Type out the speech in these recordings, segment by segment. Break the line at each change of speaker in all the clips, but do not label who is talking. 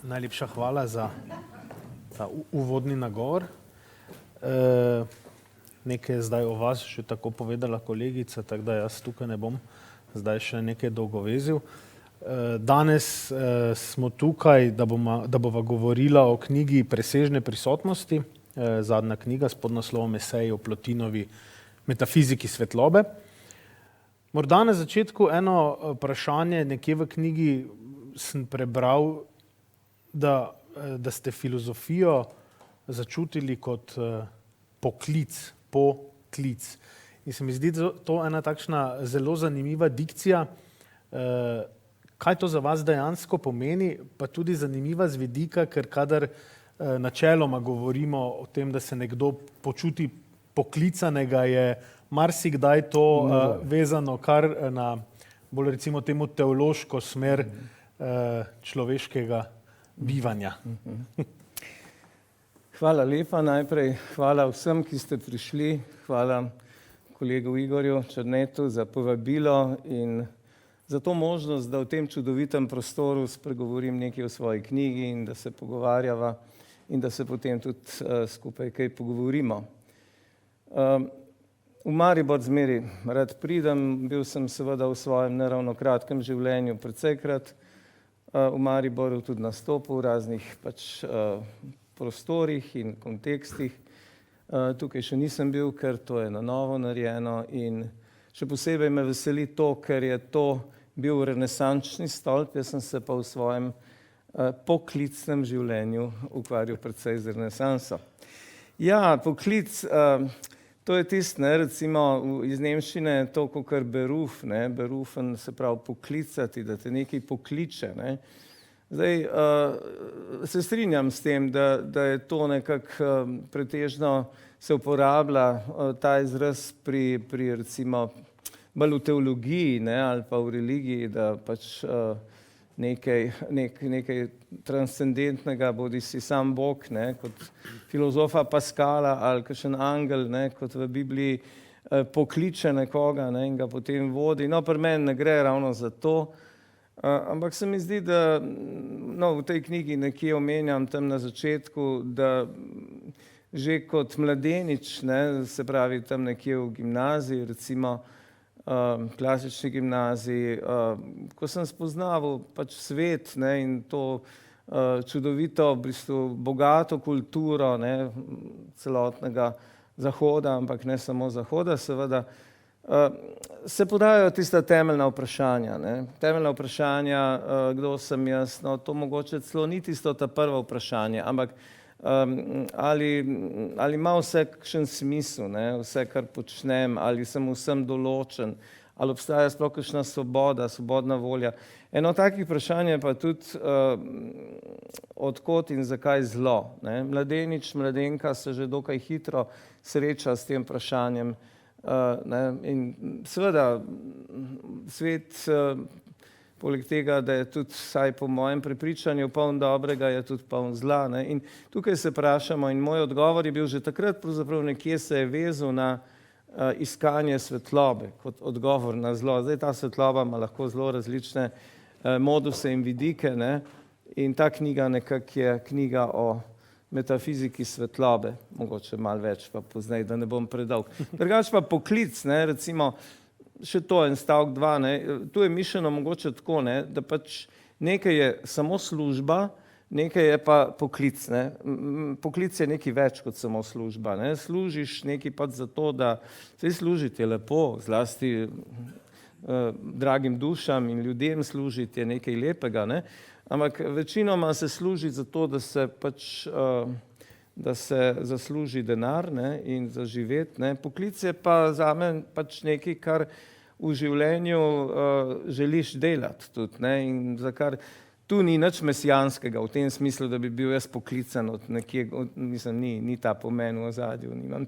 Najlepša hvala za ta uvodni nagovor. Nekaj je zdaj o vas že tako povedala kolegica, tako da jaz tukaj ne bom zdaj še nekaj dolgovezil. Danes smo tukaj, da bova govorila o knjigi Presežne prisotnosti, zadnja knjiga s podnaslovom Eseji o Plotinovi metafiziki svetlobe. Morda na začetku eno vprašanje, nekje v knjigi sem prebral, da ste filozofijo začutili kot poklic. In se mi zdi to ena takšna zelo zanimiva dikcija, kaj to za vas dejansko pomeni, pa tudi zanimiva z vidika, ker kadar načeloma govorimo o tem, da se nekdo počuti poklicanega, je marsikdaj to vezano kar na bolj recimo temu teološko smer človeškega bivanja.
Hvala lepa najprej, hvala vsem, ki ste prišli, hvala kolegu Igorju Černetu za povabilo in za to možnost, da v tem čudovitem prostoru spregovorim nekaj o svoji knjigi in da se pogovarjava in da se potem tudi skupaj kaj pogovorimo. V Maribor zmeri rad pridem, bil sem seveda v svojem neravno kratkem življenju precejkrat v Mariboru, tudi nastopil v raznih prostorih in kontekstih. Tukaj še nisem bil, ker to je na novo narejeno in še posebej me veseli to, ker je to bil renesančni stolp, jaz sem se pa v svojem poklicnem življenju ukvarjal predvsej z renesanso. Ja, poklic, to je tisto, recimo iz nemščine je to kakor beruf, berufen se pravi poklicati, da te nekaj pokliče. Zdaj, se strinjam s tem, da je to nekako pretežno se uporablja ta izraz pri recimo bolj v teologiji ali pa v religiji, da pač nekaj transcendentnega, bodisi sam Bog, kot filozofa Pascala ali kakšen angel, kot v Bibliji, pokliče nekoga in ga potem vodi. No, pri meni ne gre ravno za to, ampak se mi zdi, da v tej knjigi nekje omenjam tam na začetku, da že kot mladenič, se pravi tam nekje v gimnaziji, recimo klasični gimnaziji, ko sem spoznaval pač svet in to čudovito, v bistvu bogato kulturo celotnega Zahoda, ampak ne samo Zahoda, seveda, se podajajo tista temeljna vprašanja. Temeljna vprašanja, kdo sem jaz, no to mogoče celo ni tisto ta prvo vprašanje, ampak ali ima vse kakšen smisel, vse, kar počnem, ali sem vsem določen, ali obstaja sploh kakšna svoboda, svobodna volja. Eno takih vprašanje pa tudi od kod in zakaj zlo. Mladenič, mladenka se že dokaj hitro sreča s tem vprašanjem. In seveda svet, poleg tega, da je tudi, vsaj po mojem prepričanju, poln dobrega, je tudi poln zla. In tukaj se vprašamo in moj odgovor je bil že takrat, pravzaprav nekje se je vezal na iskanje svetlobe kot odgovor na zlo. Zdaj ta svetloba ima lahko zelo različne moduse in vidike, in ta knjiga nekako je knjiga o metafiziki svetlobe, mogoče malo več pa pozneje, da ne bom predolg. Drugače pa poklic, recimo, še to en stavek 2, tu je mišljeno mogoče tako, da pač nekaj je samo služba, nekaj je pa poklic. Poklic je nekaj več kot samo služba. Služiš nekaj pač zato, da se služiti je lepo, zlasti dragim dušam in ljudem služiti je nekaj lepega, ampak večinoma se služi zato, da se pač da se zasluži denar in za živeti. Poklic je pa zame pač nekaj, kar v življenju želiš delati tudi, in za kar tu ni nič mesijanskega v tem smislu, da bi bil jaz poklican od nekje, mislim, ni ta pomen v ozadju, nimam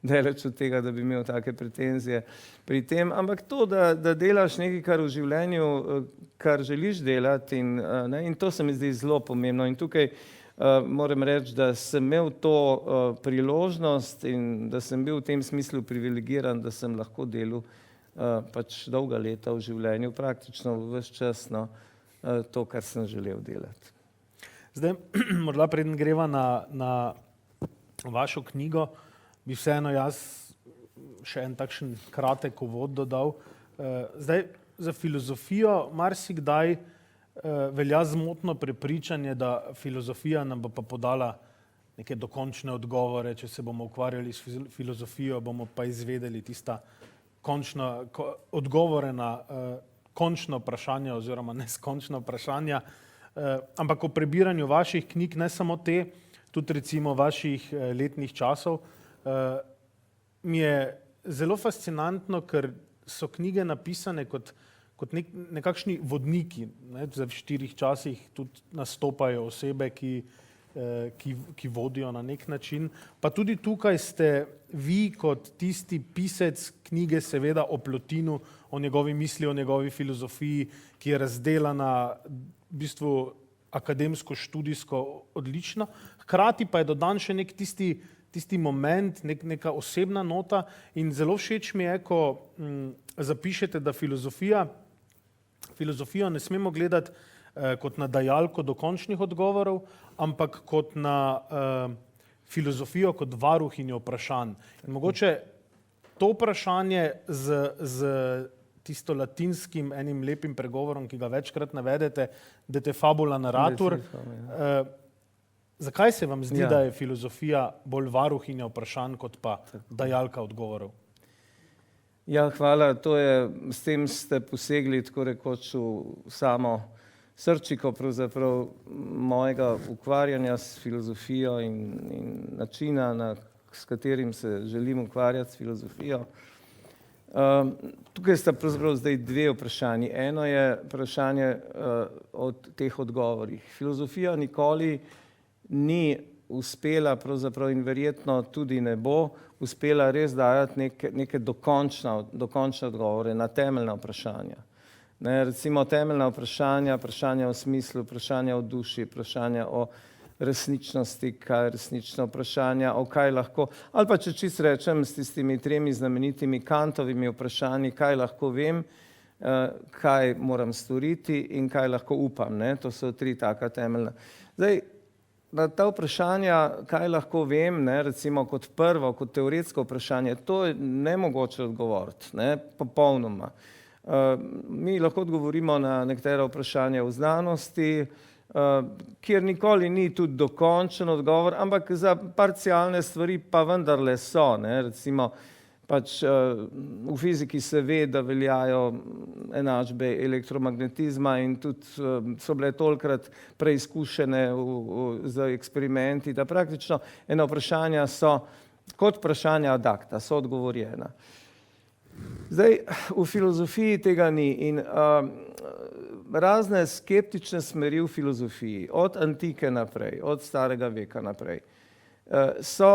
daleč od tega, da bi imel take pretenzije pri tem, ampak to, da delaš nekaj, kar v življenju, kar želiš delati in to se mi zdi zelo pomembno in tukaj moram reči, da sem imel to priložnost in da sem bil v tem smislu privilegiran, da sem lahko delal pač dolga leta v življenju, praktično ves čas, to, kar sem želel delati.
Zdaj, morda preden greva na vašo knjigo, bi vseeno jaz še en takšen kratek uvod dodal. Zdaj, za filozofijo marsikdaj velja zmotno prepričanje, da filozofija nam bo pa podala neke dokončne odgovore, če se bomo ukvarjali s filozofijo, bomo pa izvedeli tista odgovore na končna vprašanja oziroma neskončna vprašanja. Ampak o prebiranju vaših knjig, ne samo te, tudi recimo vaših letnih časov, mi je zelo fascinantno, ker so knjige napisane kot nekakšni vodniki. V 4 časih tudi nastopajo osebe, ki vodijo na nek način. Pa tudi tukaj ste vi kot tisti pisec knjige seveda o Plotinu, o njegovi misli, o njegovi filozofiji, ki je razdelana v bistvu akademsko, študijsko odlično. Hkrati pa je dodan še nek tisti moment, neka osebna nota in zelo všeč mi je, ko zapišete, da filozofijo ne smemo gledati kot na dajalko dokončnih odgovorov, ampak kot na filozofijo kot varuhinjo vprašanj. In mogoče to vprašanje z tisto latinskim enim lepim pregovorom, ki ga večkrat navedete, de te fabula narratur. Zakaj se vam zdi, da je filozofija bolj varuhinja vprašanj kot pa dajalka odgovorov?
Ja, hvala. S tem ste posegli tako rekoč v samo srčiko pravzaprav mojega ukvarjanja s filozofijo in načina, s katerim se želim ukvarjati s filozofijo. Tukaj sta pravzaprav zdaj 2 vprašanji. Eno je vprašanje o teh odgovorih. Filozofija nikoli ni uspela pravzaprav in verjetno tudi ne bo uspela res dajati neke dokončne odgovore na temeljna vprašanja. Recimo temeljna vprašanja o smislu, vprašanja o duši, vprašanja o resničnosti, kaj je resnično, vprašanja o kaj lahko, ali pa če čisto rečem s tistimi 3 znamenitimi Kantovimi vprašanji, kaj lahko vem, kaj moram storiti in kaj lahko upam. To so 3 taka temeljna. Zdaj, na ta vprašanja, kaj lahko vem, recimo kot prvo, kot teoretsko vprašanje, to je nemogoče odgovoriti, popolnoma. Mi lahko odgovorimo na nekatera vprašanja v znanosti, kjer nikoli ni tudi dokončen odgovor, ampak za parcialne stvari pa vendarle so. Recimo pač v fiziki se ve, da veljajo enačbe elektromagnetizma in tudi so bile tolikrat preizkušene z eksperimenti, da praktično ena vprašanja so kot vprašanja ad acta, so odgovorjena. Zdaj, v filozofiji tega ni in razne skeptične smeri v filozofiji, od antike naprej, od starega veka naprej, so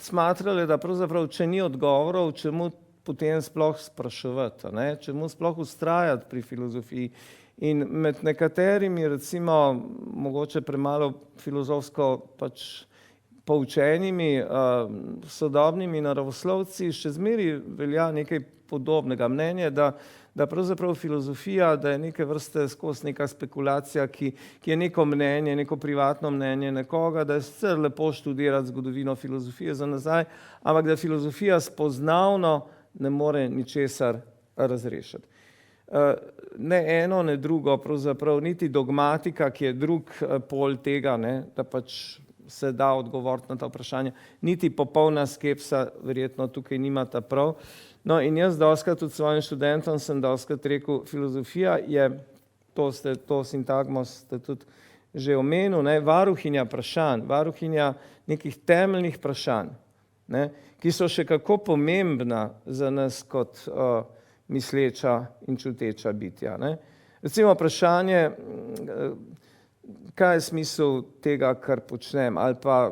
smatrali, da pravzaprav, če ni odgovorov, čemu potem sploh spraševati, čemu sploh vztrajati pri filozofiji. In med nekaterimi, recimo, mogoče premalo filozofsko pač poučenimi, sodobnimi naravoslovci še zmeraj velja nekaj podobnega mnenja, da pravzaprav filozofija, da je neke vrste skozi neka spekulacija, ki je neko mnenje, neko privatno mnenje nekoga, da je sicer lepo študirati zgodovino filozofije za nazaj, ampak da filozofija spoznavno ne more ničesar razrešiti. Ne eno, ne drugo, pravzaprav niti dogmatika, ki je drug pol tega, da pač se da odgovoriti na ta vprašanja, niti popolna skepsa verjetno tukaj nimata prav. No in jaz dostikrat tudi svojim študentom sem dostikrat rekel, filozofija je, to sintagmo ste tudi že omenil, varuhinja vprašanj, varuhinja nekih temeljnih vprašanj, ki so še kako pomembna za nas kot misleča in čuteča bitja. Recimo vprašanje, kaj je smisel tega, kar počnem, ali pa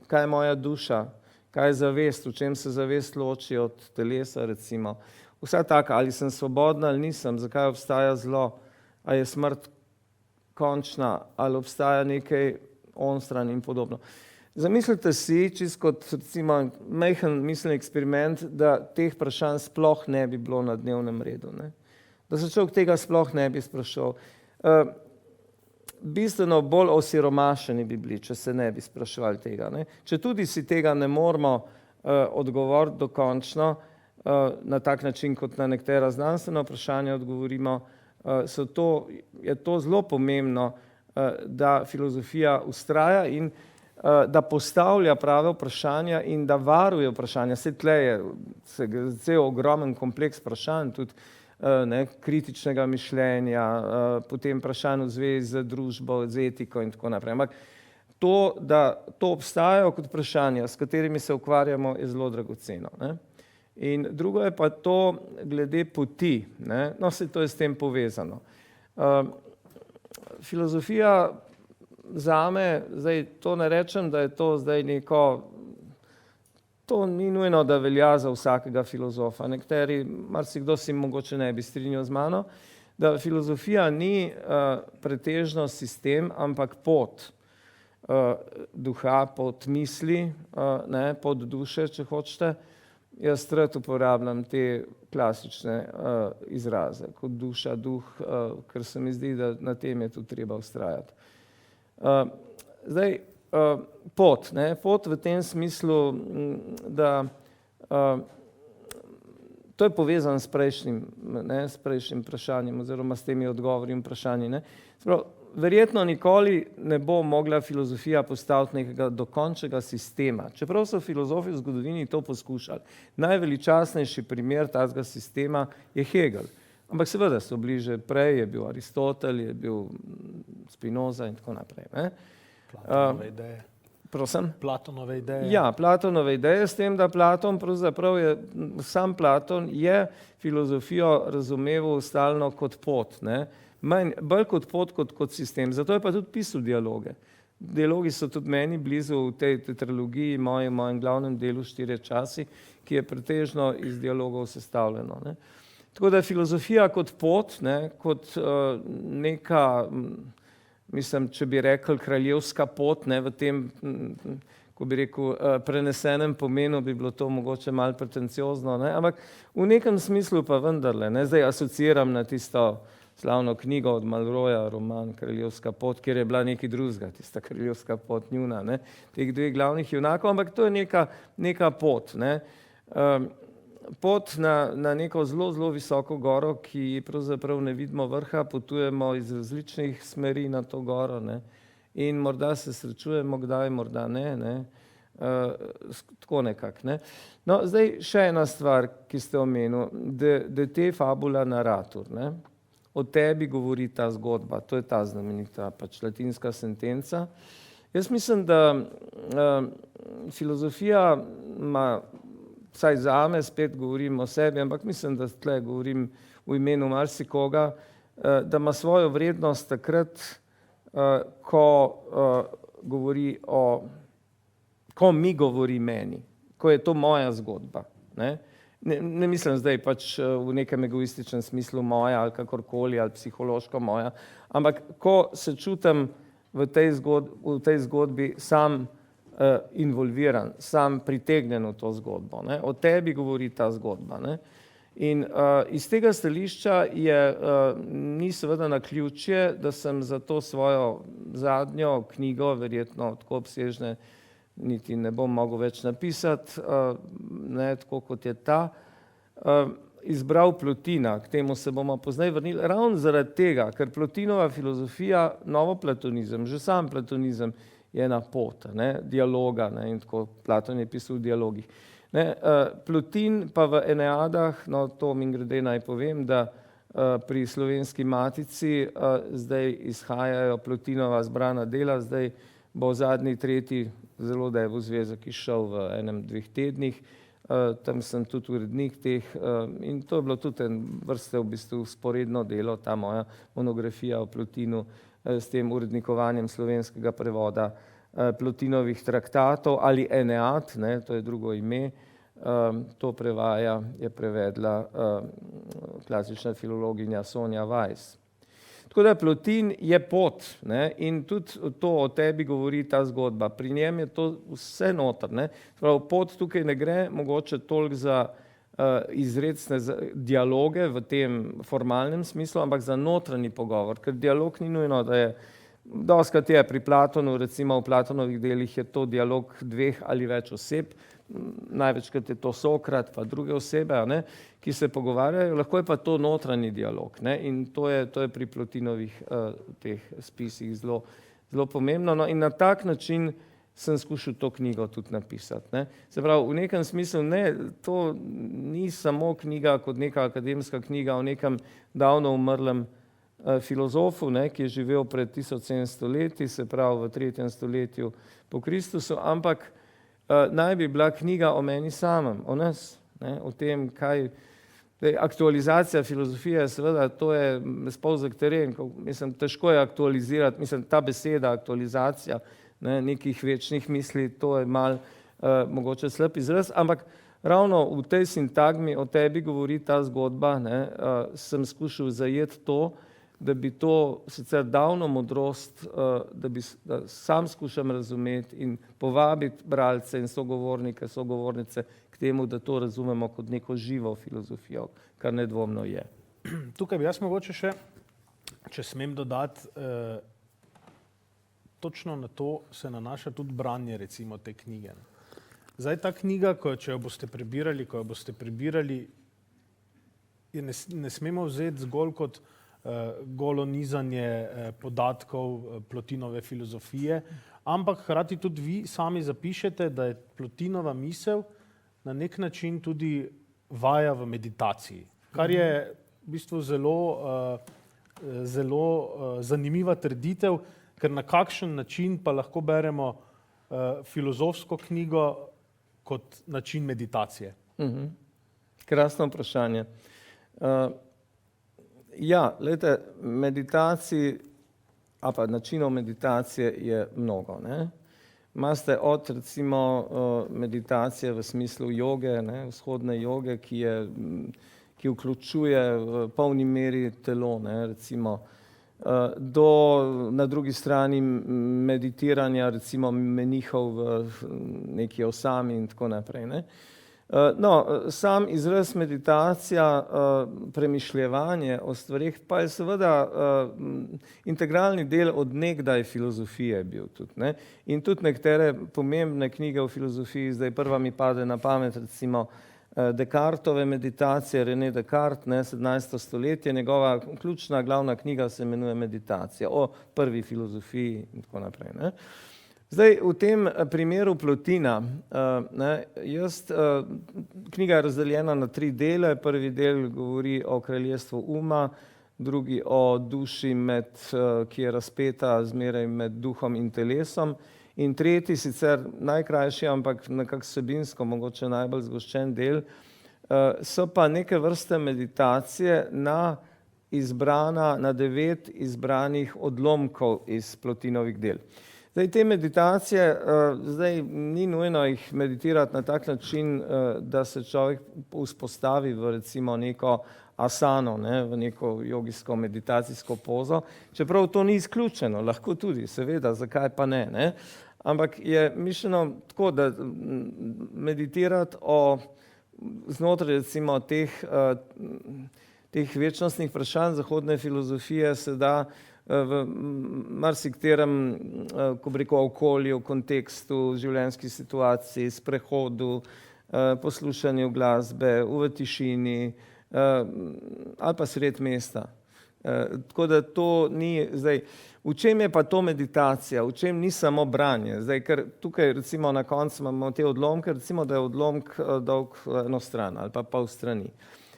kaj je moja duša, kaj je zavest, v čem se zavest loči od telesa, recimo. Vsa taka, ali sem svobodna ali nisem, zakaj obstaja zlo, ali je smrt končna, ali obstaja nekaj onstran in podobno. Zamislite si, čisto kot recimo majhen miselni eksperiment, da teh vprašanj sploh ne bi bilo na dnevnem redu. da se človek tega sploh ne bi spraševal. Bistveno bolj osiromašeni bi bili, če se ne bi spraševali tega. Ne? Če tudi si tega ne moramo odgovoriti dokončno na tak način, kot na nekatera znanstvena vprašanja odgovorimo, je to zelo pomembno, da filozofija vztraja in da postavlja prave vprašanja in da varuje vprašanja. Saj tle je cel ogromen kompleks vprašanj, tudi kritičnega mišljenja, potem vprašanj v zvezi z družbo, z etiko in tako naprej. Ampak to, da to obstajajo kot vprašanja, s katerimi se ukvarjamo, je zelo dragoceno. Ne? In drugo je pa to glede poti. Ne? No, se to je s tem povezano. Filozofija zame, zdaj to ne rečem, da je to zdaj neko, to ni nujno, da velja za vsakega filozofa. Nekateri, marsikdo si mogoče ne bi strinjal z mano, da filozofija ni pretežno sistem, ampak pot duha, pot misli, pot duše, če hočete. Jaz rad uporabljam te klasične izraze, kot duša, duh, ker se mi zdi, da na tem je tudi treba vztrajati. Zdaj, pot v tem smislu, da to je povezano s prejšnjim vprašanjem oziroma s temi odgovori in vprašanji. Verjetno nikoli ne bo mogla filozofija postaviti nekega dokončnega sistema, čeprav so filozofi v zgodovini to poskušali. Najveličastnejši primer takega sistema je Hegel. Ampak seveda so bliže prej, je bil Aristotel, je bil Spinoza in tako naprej.
Platonove ideje.
Prosim?
Platonove ideje.
Ja, Platonove ideje, s tem, da Platon pravzaprav je, sam Platon je filozofijo razumeval stalno kot pot, bolj kot pot, kot sistem. Zato je pa tudi pisal dialoge. Dialogi so tudi meni blizu v tej tetralogiji, mojem glavnem delu 4 časi, ki je pretežno iz dialogov sestavljeno. Tako da je filozofija kot pot, kot neka, mislim, če bi rekel kraljevska pot, v tem, ko bi rekel, prenesenem pomenu bi bilo to mogoče malo pretenciozno, ampak v nekem smislu pa vendarle, zdaj asociiram na tisto slavno knjigo od Malroja, roman Kraljevska pot, kjer je bila nekaj drugega, tista kraljevska pot njuna, teh 2 glavnih junakov, ampak to je neka pot, pot na neko zelo visoko goro, ki pravzaprav ne vidimo vrha, potujemo iz različnih smeri na to goro, in morda se srečujemo kdaj, morda ne, tako nekako. No, zdaj še ena stvar, ki ste omenil, de te fabula narratur, o tebi govori ta zgodba, to je ta znamenita latinska sentenca. Jaz mislim, da filozofija ima, vsaj zame, spet govorim o sebi, ampak mislim, da tle govorim v imenu marsikoga, da ima svojo vrednost takrat, ko mi govori meni, ko je to moja zgodba. Ne mislim zdaj pač v nekem egoističnem smislu moja ali kakorkoli, ali psihološko moja, ampak ko se čutim v tej zgodbi sam involviran, sam pritegnjen v to zgodbo. O tebi govori ta zgodba. In iz tega stališča ni seveda naključje, da sem za to svojo zadnjo knjigo, verjetno tako obsežne, niti ne bom mogel več napisati, tako kot je ta, izbral Plotina, k temu se bomo pozneje vrnili, ravno zaradi tega, ker Plotinova filozofija, novoplatonizem, že sam platonizem je ena pot, dialoga, in tako Platon je pisal v dialogih. Plotin pa v Eneadah, no to mimogrede naj povem, da pri Slovenski matici zdaj izhajajo Plotinova zbrana dela, zdaj bo zadnji 3. zelo devu zvezek izšel v 1-2 tednih, tam sem tudi urednik teh in to je bilo tudi en vrste v bistvu sporedno delo, ta moja monografija o Plotinu s tem urednikovanjem slovenskega prevoda Plotinovih traktatov ali Enead, to je drugo ime, to je prevedla klasična filologinja Sonja Weiss. Tako da Plotin je pot, in tudi to o tebi govori ta zgodba. Pri njem je to vse noter. Pot tukaj ne gre mogoče toliko za izrecne dialoge v tem formalnem smislu, ampak za notranji pogovor, ker dialog ni nujno, da je dostikrat je pri Platonu, recimo v Platonovih delih je to dialog dveh ali več oseb, največkrat je to Sokrat pa druge osebe, ne, ki se pogovarjajo, lahko je pa to notranji dialog, ne, in to je pri Plotinovih teh spisih zelo pomembno. No, in na tak način sem skušal to knjigo tudi napisati. Ne. Se pravi, v nekem smislu to ni samo knjiga kot neka akademska knjiga o nekem davno umrlem filozofu, ne, ki je živel pred 1700 leti, se pravi v 3. stoletju po Kristusu, ampak naj bi bila knjiga o meni samem, o nas, ne, o tem, kaj. Aktualizacija filozofije, seveda, to je spolzek teren, mislim, težko je aktualizirati, mislim, ta beseda aktualizacija, ne, nekih večnih misli, to je malo mogoče slab izraz, ampak ravno v tej sintagmi o tebi govori ta zgodba, ne, sem skušal zajeti to, da bi to sicer davno modrost, da sam skušam razumeti in povabiti bralce in sogovornike, sogovornice k temu, da to razumemo kot neko živo filozofijo, kar nedvomno je.
Tukaj bi jaz mogoče še, če smem dodati, točno na to se nanaša tudi branje recimo te knjige. Zdaj ta knjiga, če jo boste prebirali, ne smemo vzeti zgolj kot golo nizanje podatkov Plotinove filozofije, ampak hkrati tudi vi sami zapišete, da je Plotinova misel na nek način tudi vaja v meditaciji, kar je v bistvu zelo zanimiva trditev, ker na kakšen način pa lahko beremo filozofsko knjigo kot način meditacije.
Krasno vprašanje. Ja, glejte, meditacij, a pa načinov meditacije je mnogo, ne. Imate od recimo meditacije v smislu joge, ne, vzhodne joge, ki vključuje v polni meri telo, ne, recimo, do na drugi strani meditiranja recimo menihov v neki osami in tako naprej, ne. No, sam izraz meditacija, premišljevanje o stvareh pa je seveda integralni del od nekdaj filozofije bil tudi, ne. In tudi nekatere pomembne knjige o filozofiji, zdaj prva mi pade na pamet recimo Descartove meditacije, René Descartes, ne, 17. stoletje, njegova ključna glavna knjiga se imenuje Meditacija, o prvi filozofiji in tako naprej, ne. Zdaj, v tem primeru Plotina, knjiga je razdeljena na 3 dele, prvi del govori o kraljestvu uma, drugi o duši, ki je razpeta zmeraj med duhom in telesom, in tretji, sicer najkrajši, ampak nekako vsebinsko mogoče najbolj zgoščen del, so pa neke vrste meditacije na 9 izbranih odlomkov iz Plotinovih del. Zdaj, te meditacije, ni nujno jih meditirati na tak način, da se človek vzpostavi v recimo neko asano, ne, v neko jogijsko meditacijsko pozo, čeprav to ni izključeno, lahko tudi, seveda, zakaj pa ne, ne. Ampak je mišljeno tako, da meditirati znotraj recimo teh večnostnih vprašanj zahodne filozofije se da v marsikaterem, ko bi rekel, okolju, kontekstu, življenjski situaciji, sprehodu, poslušanju glasbe, v tišini ali pa sred mesta. Tako da to ni zdaj. V čem je pa to meditacija? V čem ni samo branje? Zdaj, ker tukaj recimo na koncu imamo te odlomke, recimo, da je odlomk dolg eno stran ali pa pol strani.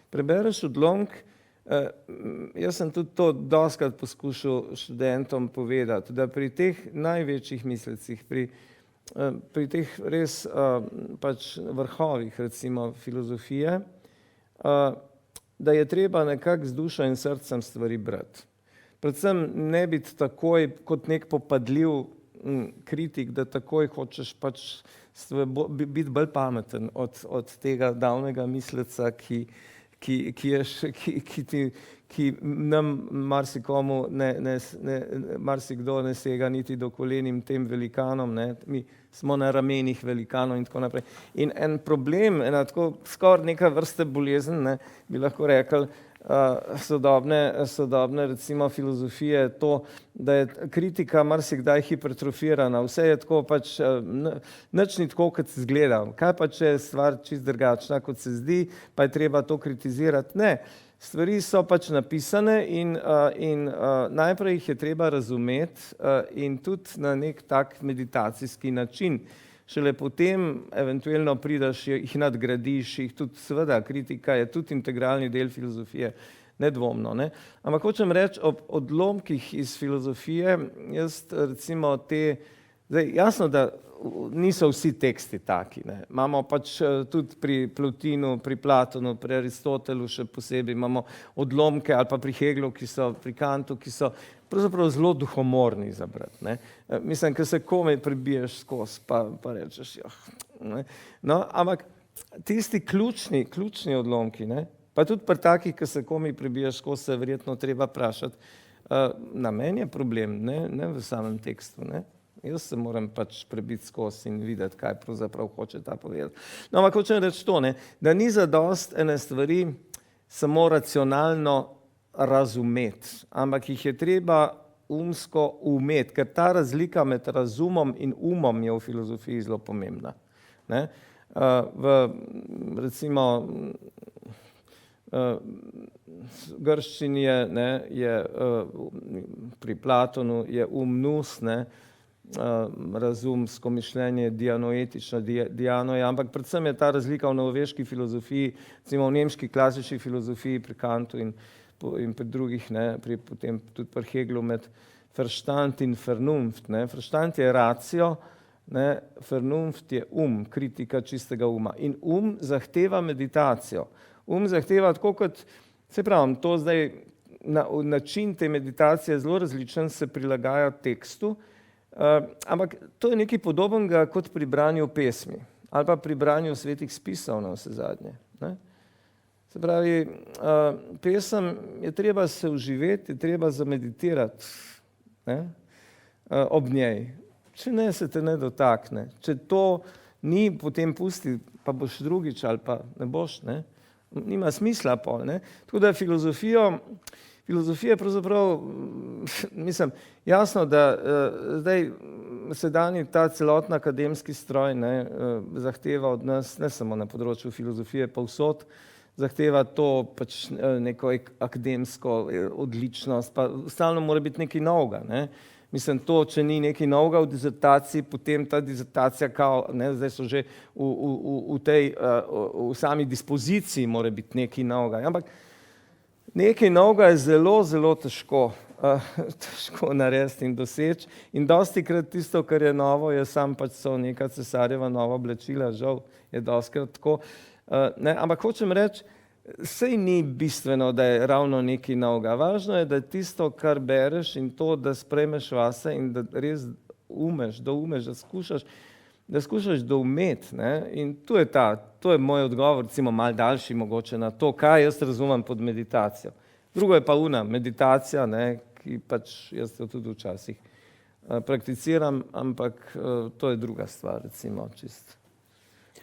Prebereš odlomk, jaz sem tudi to dostikrat poskušal študentom povedati, da pri teh največjih mislecih, pri teh res pač vrhovih recimo filozofije, da je treba nekako z dušo in srcem stvari brati. Predvsem ne biti takoj kot nek popadljiv kritik, da takoj hočeš pač biti bolj pameten od tega davnega misleca, ki ki nam marsikomu marsikdo ne sega niti do kolenim tem velikanom, ne. Mi smo na ramenih velikanov in tako naprej. In en problem, ena tako skoraj neka vrste bolezen, ne, bi lahko rekli, sodobne recimo filozofije je to, da je kritika marsikdaj hipertrofirana, vse je tako pač, nič ni tako, kot se izgleda. Kaj pa, če je stvar čisto drugačna, kot se zdi, pa je treba to kritizirati? Ne, stvari so pač napisane in najprej jih je treba razumeti in tudi na nek tak meditacijski način. Šele potem eventualno prideš, jih nadgradiš, jih tudi seveda kritika je tudi integralni del filozofije, nedvomno, ne. Ampak hočem reči, ob odlomkih iz filozofije, jaz recimo zdaj jasno, da niso vsi teksti taki, ne. Imamo pač tudi pri Plotinu, pri Platonu, pri Aristotelu še posebej, imamo odlomke ali pa pri Hegelu, pri Kantu, ki so pravzaprav zelo duhomorni za brati, ne. Mislim, ker se komaj prebiješ skozi, pa rečeš, ne. No, ampak tisti ključni odlomki, ne, pa tudi pri takih, ki se komaj prebiješ skozi, se verjetno treba vprašati, namen je problem, ne v samem tekstu, ne. Jaz se moram pač prebiti skozi in videti, kaj pravzaprav hoče ta povedati. No, ampak hočem reči to, ne, da ni zadosti ene stvari samo racionalno razumeti, ampak jih je treba umsko umeti, ker ta razlika med razumom in umom je v filozofiji zelo pomembna, ne. Recimo grščini je pri Platonu je nous, ne, razumsko mišljenje, dianoetično, dianoja, ampak predvsem je ta razlika v novoveški filozofiji, recimo v nemški klasični filozofiji pri Kantu in pri drugih, ne, potem tudi pri Hegelu med Verstand in Vernunft, ne. Verstand je ratio, ne, Vernunft je kritika čistega uma. In zahteva meditacijo. Zahteva tako kot, se pravim, to zdaj način te meditacije je zelo različen, se prilagaja tekstu, ampak to je nekaj podobnega kot pri branju pesmi ali pa pri branju svetih spisov navsezadnje, ne. Se pravi, pesem je treba se vživeti, je treba zameditirati, ne, ob njej. Če ne, se te ne dotakne. Če to ni, potem pusti, pa boš drugič ali pa ne boš, ne. Nima smisla pol, ne. Tako da filozofija pravzaprav, mislim, jasno, da zdaj sedanji ta celotni akademski stroj, ne, zahteva od nas, ne samo na področju filozofije, povsod, zahteva to pač neko akademsko odličnost, pa stalno mora biti nekaj novega, ne. Mislim, to, če ni nekaj novega v dizertaciji, potem ta dizertacija kao, ne, zdaj so že v sami dispoziciji mora biti nekaj novega, ampak nekaj novega je zelo, zelo težko narediti in doseči in dostikrat tisto, kar je novo, je samo pač so neka cesarjeva nova oblačila, žal je dostikrat tako, ne, ampak hočem reči, sej ni bistveno, da je ravno nekaj novega. Važno je, da tisto, kar bereš in to, da sprejmeš vase in da res doumeš, da skušaš doumeti, ne, in to je moj odgovor, recimo malo daljši mogoče na to, kaj jaz razumem pod meditacijo. Drugo je pa meditacija, ne, ki pač jaz to tudi včasih prakticiram, ampak to je druga stvar, recimo čisto.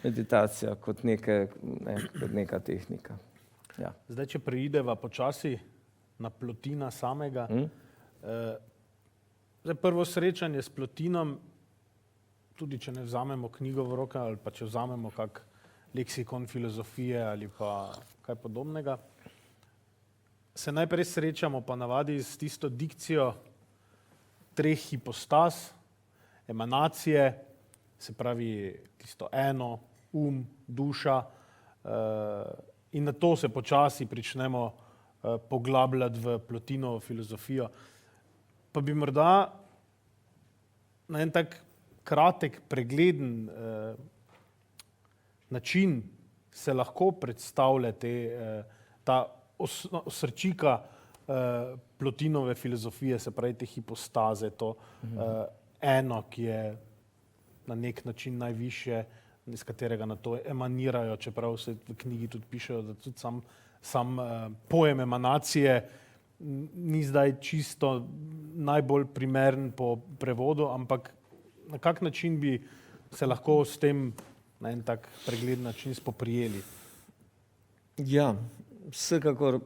Meditacija kot neka tehnika. Ja.
Zdaj, če preideva počasi na Plotina samega. Zdaj, prvo srečanje s Plotinom, tudi če ne vzamemo knjigo v roke ali pa če vzamemo kak leksikon filozofije ali pa kaj podobnega, se najprej srečamo pa navadi s tisto dikcijo 3 hipostaz, emanacije, se pravi tisto eno, duša, in na to se počasi pričnemo poglabljati v Plotinovo filozofijo. Pa bi morda na en tak kratek, pregleden način se lahko predstavlja ta osrčika Plotinove filozofije, se pravi te hipostaze, to eno, ki je na nek način najvišje, iz katerega na to emanirajo, čeprav se v knjigi tudi pišejo, da tudi sam sam pojem emanacije ni zdaj čisto najbolj primeren po prevodu, ampak na kak način bi se lahko s tem na en tak pregleden način spoprijeli?
Ja, vsekakor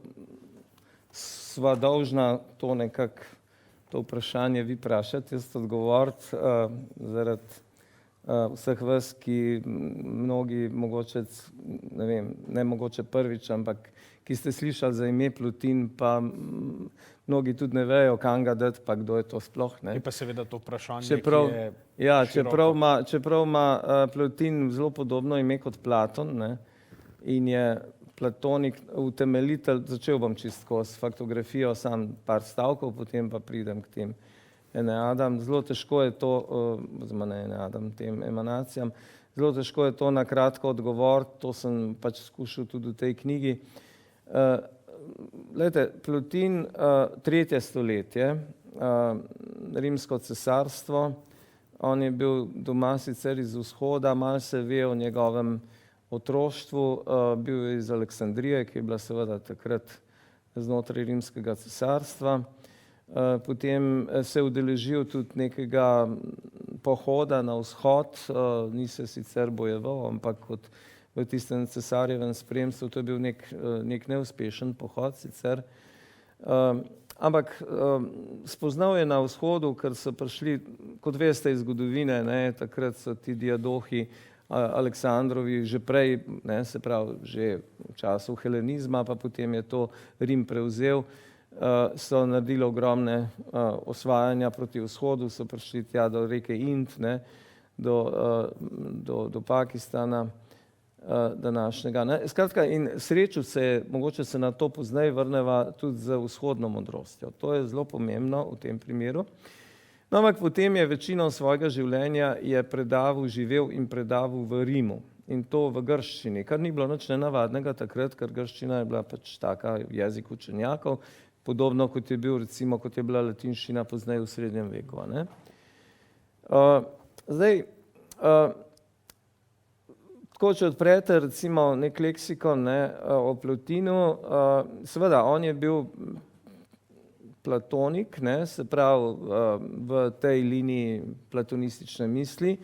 sva dolžna to nekako, to vprašanje vi vprašati, jaz odgovoriti zaradi vseh vas, ki mnogi mogoče, ne vem, ne mogoče prvič, ampak ki ste slišali za ime Plutin, pa mnogi tudi ne vejo, kam ga dati, pa kdo je to sploh. Ne?
Je pa seveda to vprašanje,
Čeprav,
ki je
ja,
široko.
čeprav ima Plutin zelo podobno ime kot Platon, ne? In je platonik utemeljitelj, začel bom čistko s faktografijo, sam par stavkov, potem pa pridem k tem Eneadam. Zelo težko je to, oziroma ne Eneadam, tem emanacijam, zelo težko je to na kratko odgovoriti, to sem pač skušal tudi v tej knjigi. Glejte, Plutin, 3. stoletje, Rimsko cesarstvo, on je bil doma sicer iz vzhoda, malo se ve o njegovem otroštvu, bil je iz Aleksandrije, ki je bila seveda takrat znotraj Rimskega cesarstva. Potem se je udeležil tudi nekega pohoda na vzhod, ni se sicer bojeval, ampak kot v tistem cesarjevem spremstvu, to je bil nek neuspešen pohod sicer. Ampak spoznal je na vzhodu, ker so prišli, kot veste iz zgodovine, ne, takrat so ti diadohi Aleksandrovi že prej, ne, se pravi, že v času helenizma, pa potem je to Rim prevzel, so naredili ogromne osvajanja proti vzhodu, so prišli tja do reke Ind, ne, do Pakistana današnjega. Ne. Skratka, in srečal se je, mogoče se na to pozneje vrneva tudi z vzhodno modrostjo. To je zelo pomembno v tem primeru. No, ampak potem je večino svojega življenja je predaval, živel in predaval v Rimu. In to v grščini, kar ni bilo nič nenavadnega takrat, ker grščina je bila pač taka jezik učenjakov, podobno kot je bil, recimo, kot je bila latinščina pozneje v srednjem veku. Ne? Zdaj, tako, če odprete recimo nek leksikon, ne, o Plutinu, seveda, on je bil platonik, ne, se pravi v tej liniji platonistične misli.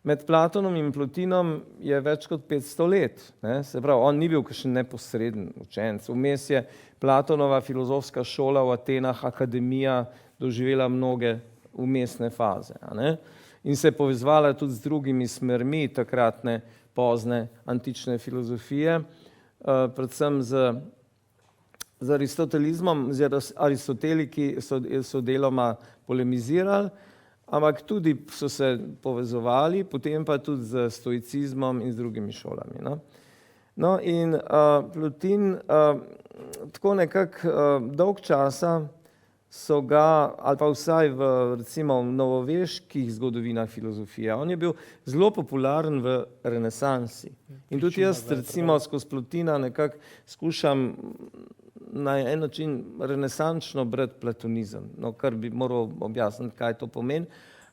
Med Platonom in Plutinom je več kot 500 let. Ne? Se pravi, on ni bil kakšen neposreden učenec. Vmes je Platonova filozofska šola v Atenah, akademija, doživela mnoge vmesne faze. Ne? In se je povezovala tudi z drugimi smermi takratne pozne antične filozofije, predvsem z aristotelizmom, z aristoteliki so deloma polemizirali, ampak tudi so se povezovali, potem pa tudi z stoicizmom in z drugimi šolami. No in Plutin tako nekako dolg časa so ga, ali pa vsaj v recimo v novoveških zgodovinah filozofije, on je bil zelo popularen v renesansi. In tudi jaz recimo skozi Plutina nekako skušam na en način renesančno brati platonizem, no, kar bi moral objasniti, kaj to pomeni.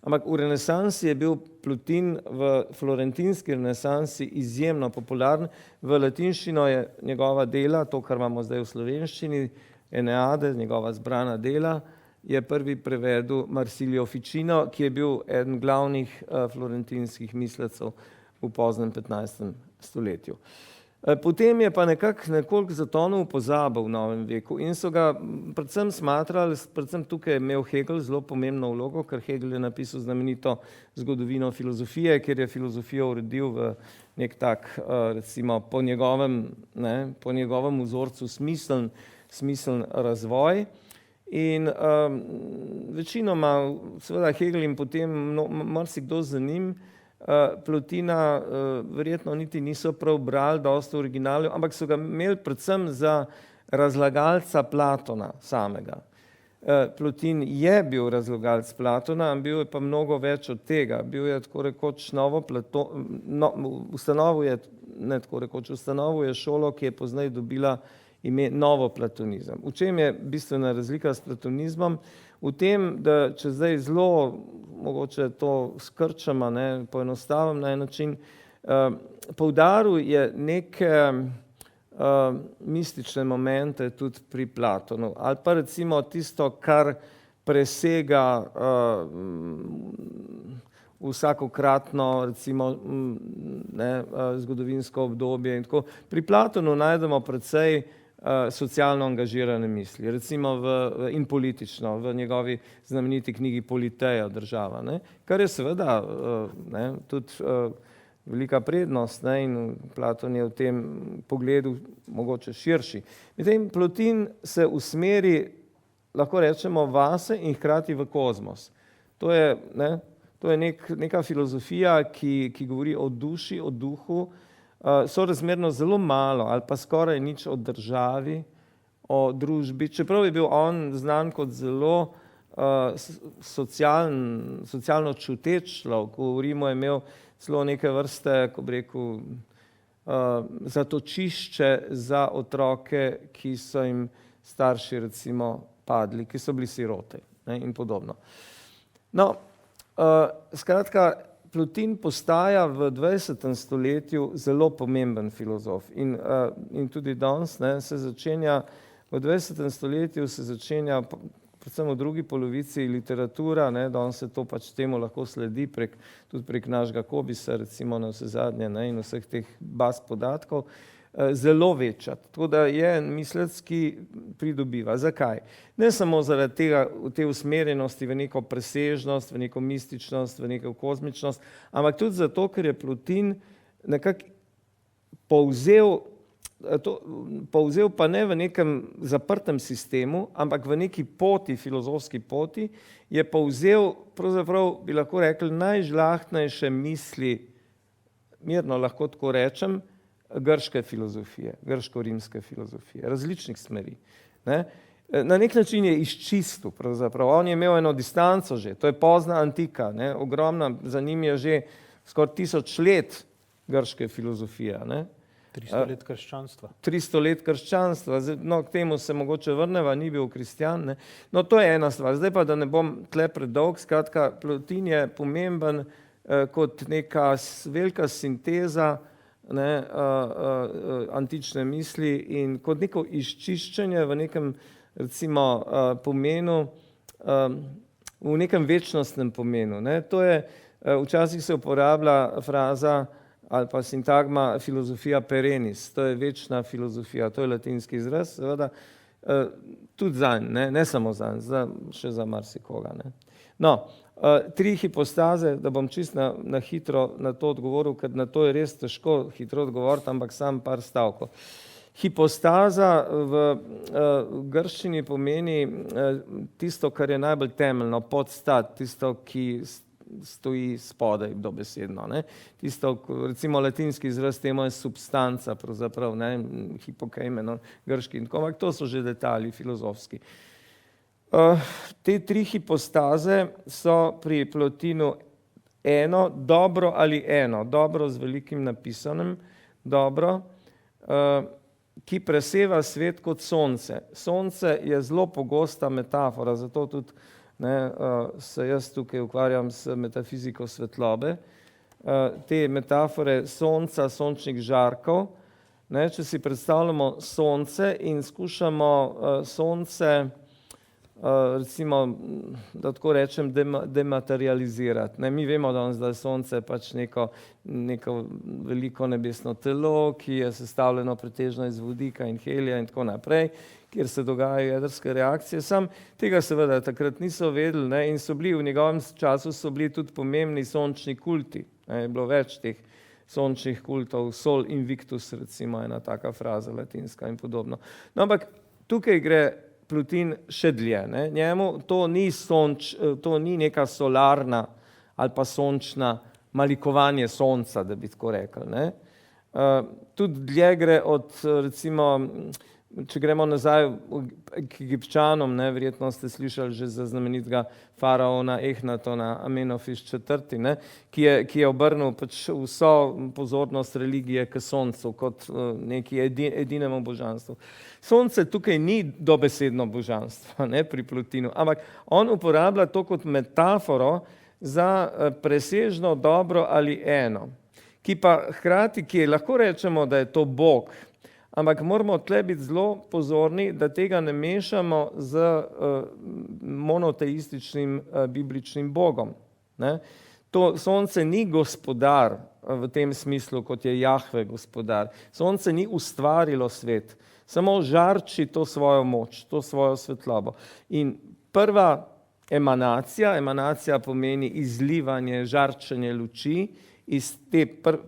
Ampak v renesansi je bil Plutin, v florentinski renesansi izjemno popularen, v latinščino je njegova dela, to, kar imamo zdaj v slovenščini, Eneade, njegova zbrana dela, je prvi prevedel Marsilio Ficino, ki je bil eden glavnih florentinskih mislecev v poznem 15. stoletju. Potem je pa nekoliko zatonil v pozabo v novem veku in so ga predvsem smatrali, predvsem tukaj je imel Hegel zelo pomembno vlogo, ker Hegel je napisal znamenito zgodovino filozofije, kjer je filozofijo uredil v nek tak, recimo po njegovem vzorcu smiseln razvoj. In večinoma, seveda Hegel in potem marsikdo za njim, Plutina verjetno niti niso prav brali dosti originalov, ampak so ga imeli predvsem za razlagalca Platona samega. Plutin je bil razlagalec Platona, bil je pa mnogo več od tega. Bil je tako rekoč ustanovil je šolo, ki je pozneje dobila ime novoplatonizem. V čem je bistvena razlika s platonizmom? V tem, da če zdaj zelo mogoče to skrčama, poenostavim na en način, poudaril je neke mistične momente tudi pri Platonu. Ali pa recimo tisto, kar presega vsakokratno recimo zgodovinsko obdobje in tako. Pri Platonu najdemo precej socialno angažirane misli, recimo in politično, v njegovi znameniti knjigi Politeja, država, ne, kar je seveda tudi velika prednost, ne, in Platon je v tem pogledu mogoče širši. Medtem Plotin se usmeri, lahko rečemo, vase in hkrati v kozmos. To je neka filozofija, ki govori o duši, o duhu, sorazmerno zelo malo ali pa skoraj nič o državi, o družbi, čeprav je bil on znan kot zelo socialno čuteč človek, govorimo, je imel celo neke vrste, ko bi rekel, zatočišče za otroke, ki so jim starši recimo padli, ki so bili sirote, ne, in podobno. No, skratka, Plotin postaja v 20. stoletju zelo pomemben filozof in tudi danes se začenja, v 20. stoletju se začenja, predvsem v drugi polovici, literatura, ne, danes se to pač temu lahko sledi tudi prek našega Kobisa, recimo na vse zadnje, ne, in vseh teh baz podatkov, zelo večati. Tako da je mislec, ki pridobiva. Zakaj? Ne samo zaradi tega, te usmerjenosti v neko presežnost, v neko mističnost, v neko kozmičnost, ampak tudi zato, ker je Plotin nekako povzel pa ne v nekem zaprtem sistemu, ampak v neki poti, filozofski poti, je povzel, pravzaprav bi lahko rekli, najžlahtnejše misli, mirno lahko tako rečem, grške filozofije, grško-rimske filozofije, različnih smeri. Ne? Na nek način je izčistil, pravzaprav. On je imel eno distanco že, to je pozna antika, ne? Ogromna, za njim je že skoraj 1000 let grške filozofije. Ne?
300 let krščanstva.
300 let krščanstva, no, k temu se mogoče vrneva, ni bil kristjan. Ne? No, to je ena stvar. Zdaj pa, da ne bom tle predolg, skratka, Plotin je pomemben kot neka velika sinteza antične misli in kot neko izčiščenje v nekem, recimo, pomenu, v nekem večnostnem pomenu. Ne. To je, včasih se uporablja fraza ali pa sintagma filozofija perennis, to je večna filozofija, to je latinski izraz, seveda, tudi zanj, ne samo zanj, še za marsikoga. Ne. No, 3 hipostaze, da bom čist na hitro na to odgovoril, ker na to je res težko hitro odgovoriti, ampak sam par stavkov. Hipostaza v grščini pomeni tisto, kar je najbolj temeljno, podstat, tisto, ki stoji spodaj dobesedno. Ne? Tisto, recimo latinski izraz temu je substanca, pravzaprav, ne? Hipokeimenon, grški in tako, ampak to so že detalji filozofski. Te 3 hipostaze so pri Plotinu eno, dobro ali eno, dobro z velikim napisanem, dobro, ki preseva svet kot sonce. Sonce je zelo pogosta metafora, zato tudi se jaz tukaj ukvarjam s metafiziko svetlobe. Te metafore sonca, sončnih žarkov, ne, če si predstavljamo sonce in skušamo sonce, recimo, da tako rečem, dematerializirati. Ne, mi vemo danes, da je sonce pač neko veliko nebesno telo, ki je sestavljeno pretežno iz vodika in helija in tako naprej, kjer se dogajajo jedrske reakcije. Sam tega seveda takrat niso vedeli, ne, in so bili v njegovem času tudi pomembni sončni kulti. Ne, je bilo več teh sončnih kultov, Sol Invictus, recimo, ena taka fraza latinska in podobno. No, ampak tukaj gre Plotin še dlje. Ne? Njemu to ni neka solarna ali pa sončna malikovanje sonca, da bi tako rekli. Ne? Tudi dlje gre od, recimo, če gremo nazaj k Egipčanom, ne, verjetno ste slišali že za znamenitega faraona Ehnatona, Amenofis IV, ne, ki je obrnil pač vso pozornost religije k soncu kot neki edinemu božanstvu. Sonce tukaj ni dobesedno božanstvo, ne, pri Plotinu, ampak on uporablja to kot metaforo za presežno dobro ali eno, ki pa hkrati, ki lahko rečemo, da je to Bog, Ampak moramo tle biti zelo pozorni, da tega ne mešamo z monoteističnim bibličnim Bogom. Ne? To sonce ni gospodar v tem smislu, kot je Jahve gospodar. Sonce ni ustvarilo svet, samo žarči to svojo moč, to svojo svetlobo. In prva emanacija pomeni izlivanje, žarčenje luči, iz te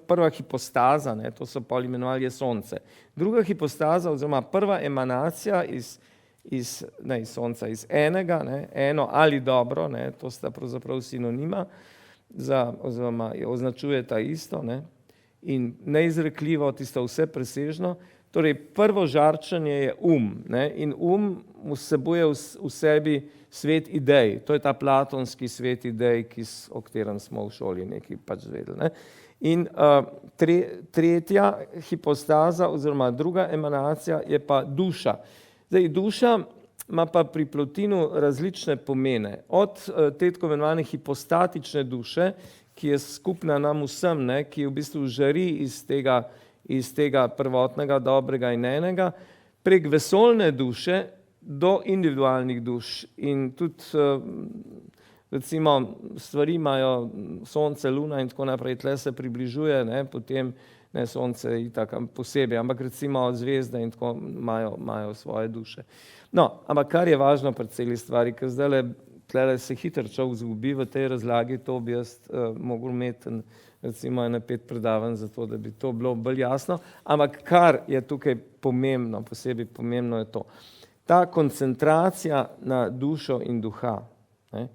prva hipostaza, ne, to so pol imenovali je sonce. Druga hipostaza oziroma prva emanacija iz sonca, iz enega, ne, eno ali dobro, ne, to sta pravzaprav sinonima, oziroma označujeta isto, ne, in neizrekljivo, tisto vse presežno. Torej, prvo žarčenje je ne, in vsebuje v sebi svet idej. To je ta platonski svet idej, o katerem smo v šoli nekaj pač zvedeli. Ne. In tretja hipostaza oziroma druga emanacija je pa duša. Zdaj, duša ima pa pri Plotinu različne pomene. Od te tako imenovane hipostatične duše, ki je skupna nam vsem, ne, ki v bistvu žari iz tega prvotnega, dobrega in enega, prek vesoljne duše do individualnih duš. In tudi, recimo, stvari imajo sonce, luna in tako naprej, tle se približuje, ne, potem ne sonce itak posebej, ampak recimo zvezde in tako imajo svoje duše. No, ampak kar je važno pri celi stvari, ker zdaj se hitro človek izgubi v tej razlagi, to bi jaz mogel imeti recimo 5 predavanj za to, da bi to bilo bolj jasno, ampak kar je tukaj pomembno, posebej pomembno je to. Ta koncentracija na dušo in duha, ne,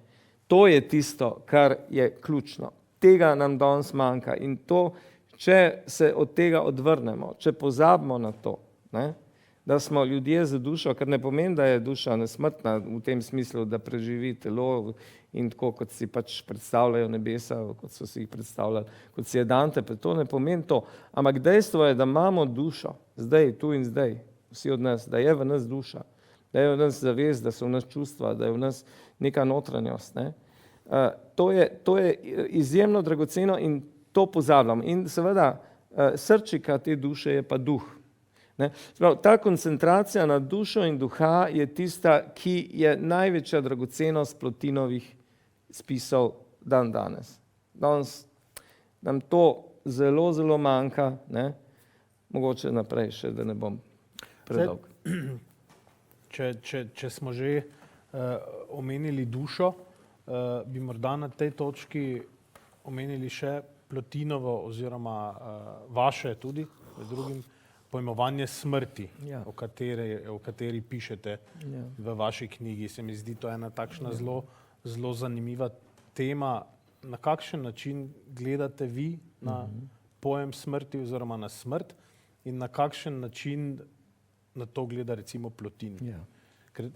to je tisto, kar je ključno. Tega nam danes manjka in to, če se od tega odvrnemo, če pozabimo na to, ne, da smo ljudje za dušo, kar ne pomeni, da je duša nesmrtna v tem smislu, da preživi telo in tako, kot si pač predstavljajo nebesa, kot so si jih predstavljali, kot si je Dante, pa to ne pomeni to. Ampak dejstvo je, da imamo dušo, zdaj, tu in zdaj, vsi od nas, da je v nas duša, da je v nas zavest, da so v nas čustva, da je v nas neka notranjost. Ne? To je izjemno dragoceno in to pozabljam. In seveda srčika te duše je pa duh. Ne? Ta koncentracija na dušo in duha je tista, ki je največja dragocenost Plotinovih spisov danes. Danes nam to zelo, zelo manjka, ne? Mogoče naprej še, da ne bom predolg.
Če smo že omenili dušo, bi morda na tej točki omenili še Plotinovo oziroma vaše tudi, med drugim, pojmovanje smrti, ja. o kateri pišete ja. v vaši knjigi. Se mi zdi, to je ena takšna ja. zelo zanimiva tema. Na kakšen način gledate vi na pojem smrti oziroma na smrt in na kakšen način na to gleda recimo Plotin? Ja. Ker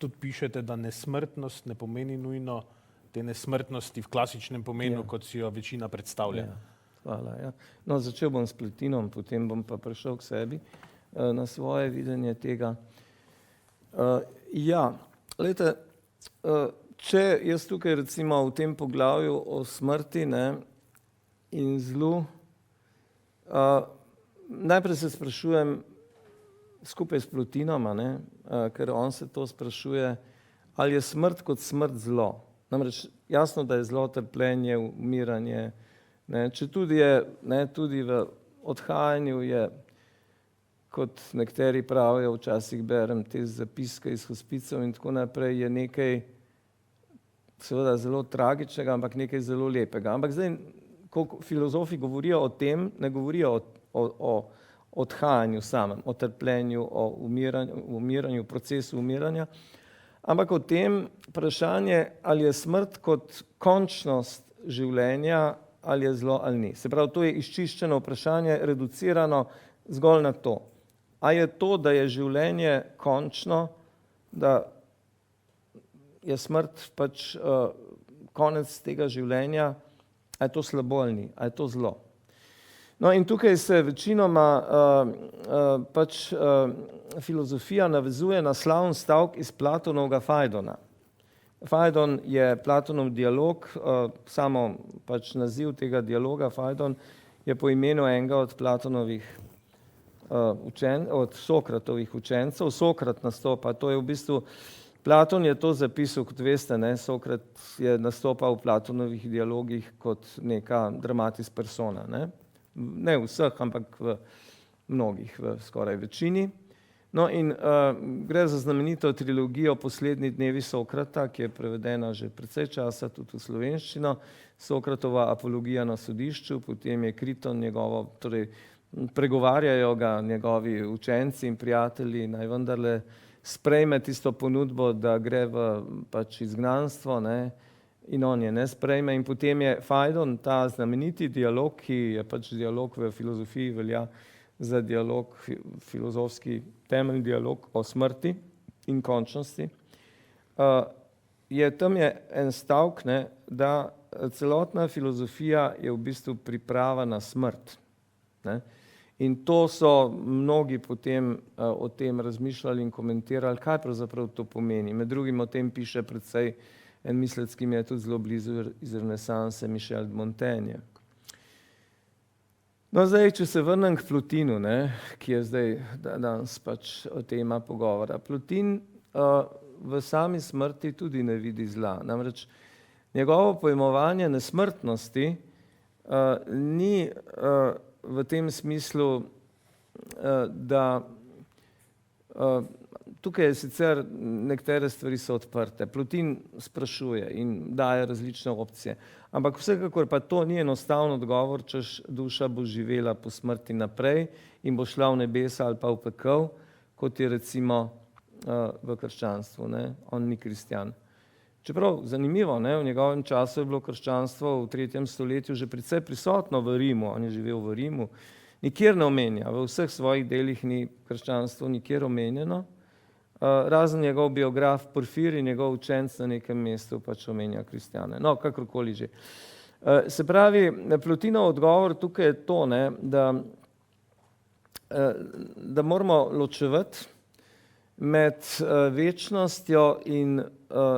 tudi pišete, da nesmrtnost ne pomeni nujno te nesmrtnosti v klasičnem pomenu, ja. kot si jo večina predstavlja. Ja. Hvala, ja.
No, začel bom s Plotinom, potem bom pa prišel k sebi na svoje videnje tega. Glejte, če jaz tukaj recimo v tem poglavju o smrti, ne, in zlu, najprej se sprašujem skupaj s Plotinoma, ne, ker on se to sprašuje, ali je smrt kot smrt zlo. Namreč jasno, da je zlo trpljenje, umiranje, ne, če tudi je, ne, tudi v odhajanju je, kot nekateri pravijo, včasih berem te zapiske iz hospicov in tako naprej, je nekaj seveda zelo tragičnega, ampak nekaj zelo lepega. Ampak zdaj, ko filozofi govorijo o tem, ne govorijo o odhajanju samem, o trpljenju, o umiranju, procesu umiranja, ampak o tem vprašanje, ali je smrt kot končnost življenja, ali je zlo ali ni. Se pravi, to je izčiščeno vprašanje, reducirano zgolj na to. A je to, da je življenje končno, da je smrt pač konec tega življenja, a je to slabo ali ni, a je to zlo. No in tukaj se večinoma filozofija navezuje na slaven stavek iz Platonovega Fajdona. Fajdon je Platonov dialog, samo pač naziv tega dialoga, Fajdon, je po imenu enega od Platonovih od Sokratovih učencev. Sokrat nastopa, to je v bistvu, Platon je to zapisal, kot veste, ne, Sokrat je nastopal v Platonovih dialogih kot neka dramatis persona, ne v vseh, ampak v mnogih, v skoraj večini. No in gre za znamenito trilogijo Poslednji dnevi Sokrata, ki je prevedena že precej časa tudi v slovenščino. Sokratova apologija na sodišču, potem je Kriton njegovo, torej pregovarjajo ga njegovi učenci in prijatelji, naj vendarle sprejme tisto ponudbo, da gre v pač izgnanstvo, ne, in on je ne sprejme. In potem je Fajdon, ta znameniti dialog, ki je pač dialog v filozofiji, velja za dialog, filozofski temeljni dialog o smrti in končnosti. Tam je en stavek, ne, da celotna filozofija je v bistvu priprava na smrt. Ne. In to so mnogi potem o tem razmišljali in komentirali, kaj pravzaprav to pomeni. Med drugim o tem piše precej en mislec, ki mi je tudi zelo blizu iz renesanse, Michel de Montaigne. No, zdaj, če se vrnem k Plotinu, ne, ki je zdaj danes pač tema pogovora. Plotin v sami smrti tudi ne vidi zla. Namreč njegovo pojmovanje nesmrtnosti ni v tem smislu, da tukaj je sicer nekatere stvari so odprte. Plotin sprašuje in daje različne opcije. Ampak vsekakor pa to ni enostaven odgovor, češ duša bo živela po smrti naprej in bo šla v nebesa ali pa v pekel, kot je recimo v krščanstvu. Ne? On ni kristjan. Čeprav zanimivo, ne? V njegovem času je bilo krščanstvo v 3. stoletju že precej prisotno v Rimu, on je živel v Rimu, nikjer ne omenja, v vseh svojih delih ni krščanstvo nikjer omenjeno, razen njegov biograf Porfirij, njegov učenec na nekem mestu pač omenja kristjane. No, kakorkoli že. Se pravi, Plotinov odgovor tukaj je to, ne, da moramo ločevati med večnostjo in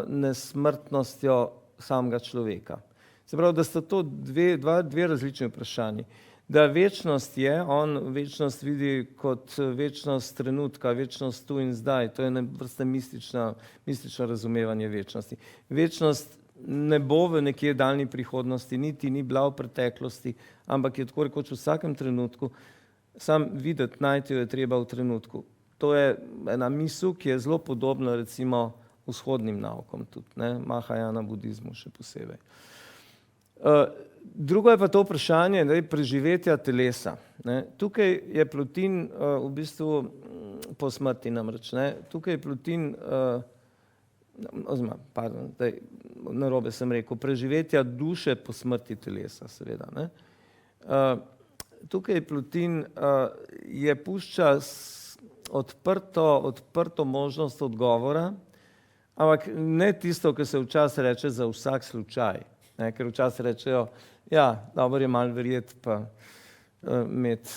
nesmrtnostjo samega človeka. Se pravi, da sta to dve različni vprašanji. Da večnost je, on večnost vidi kot večnost trenutka, večnost tu in zdaj. To je vrsta mistično razumevanje večnosti. Večnost ne bo v nekje daljni prihodnosti, niti ni bila v preteklosti, ampak je tako rekoč v vsakem trenutku. Sam videti, najti jo je treba v trenutku. To je ena misel, ki je zelo podobna recimo vzhodnim naukom tudi, ne, Mahajana budizmu še posebej. Drugo je pa to vprašanje preživetja telesa. Ne. Tukaj je Plotin v bistvu po smrti namreč. Ne. Tukaj je Plotin, narobe sem rekel, preživetja duše po smrti telesa, seveda. Ne. Tukaj Plotin je pušča odprto možnost odgovora, ampak ne tisto, kar se včasih reče za vsak slučaj. Ne, ker včasih rečejo, ja, dobro je malo verjeti pa imeti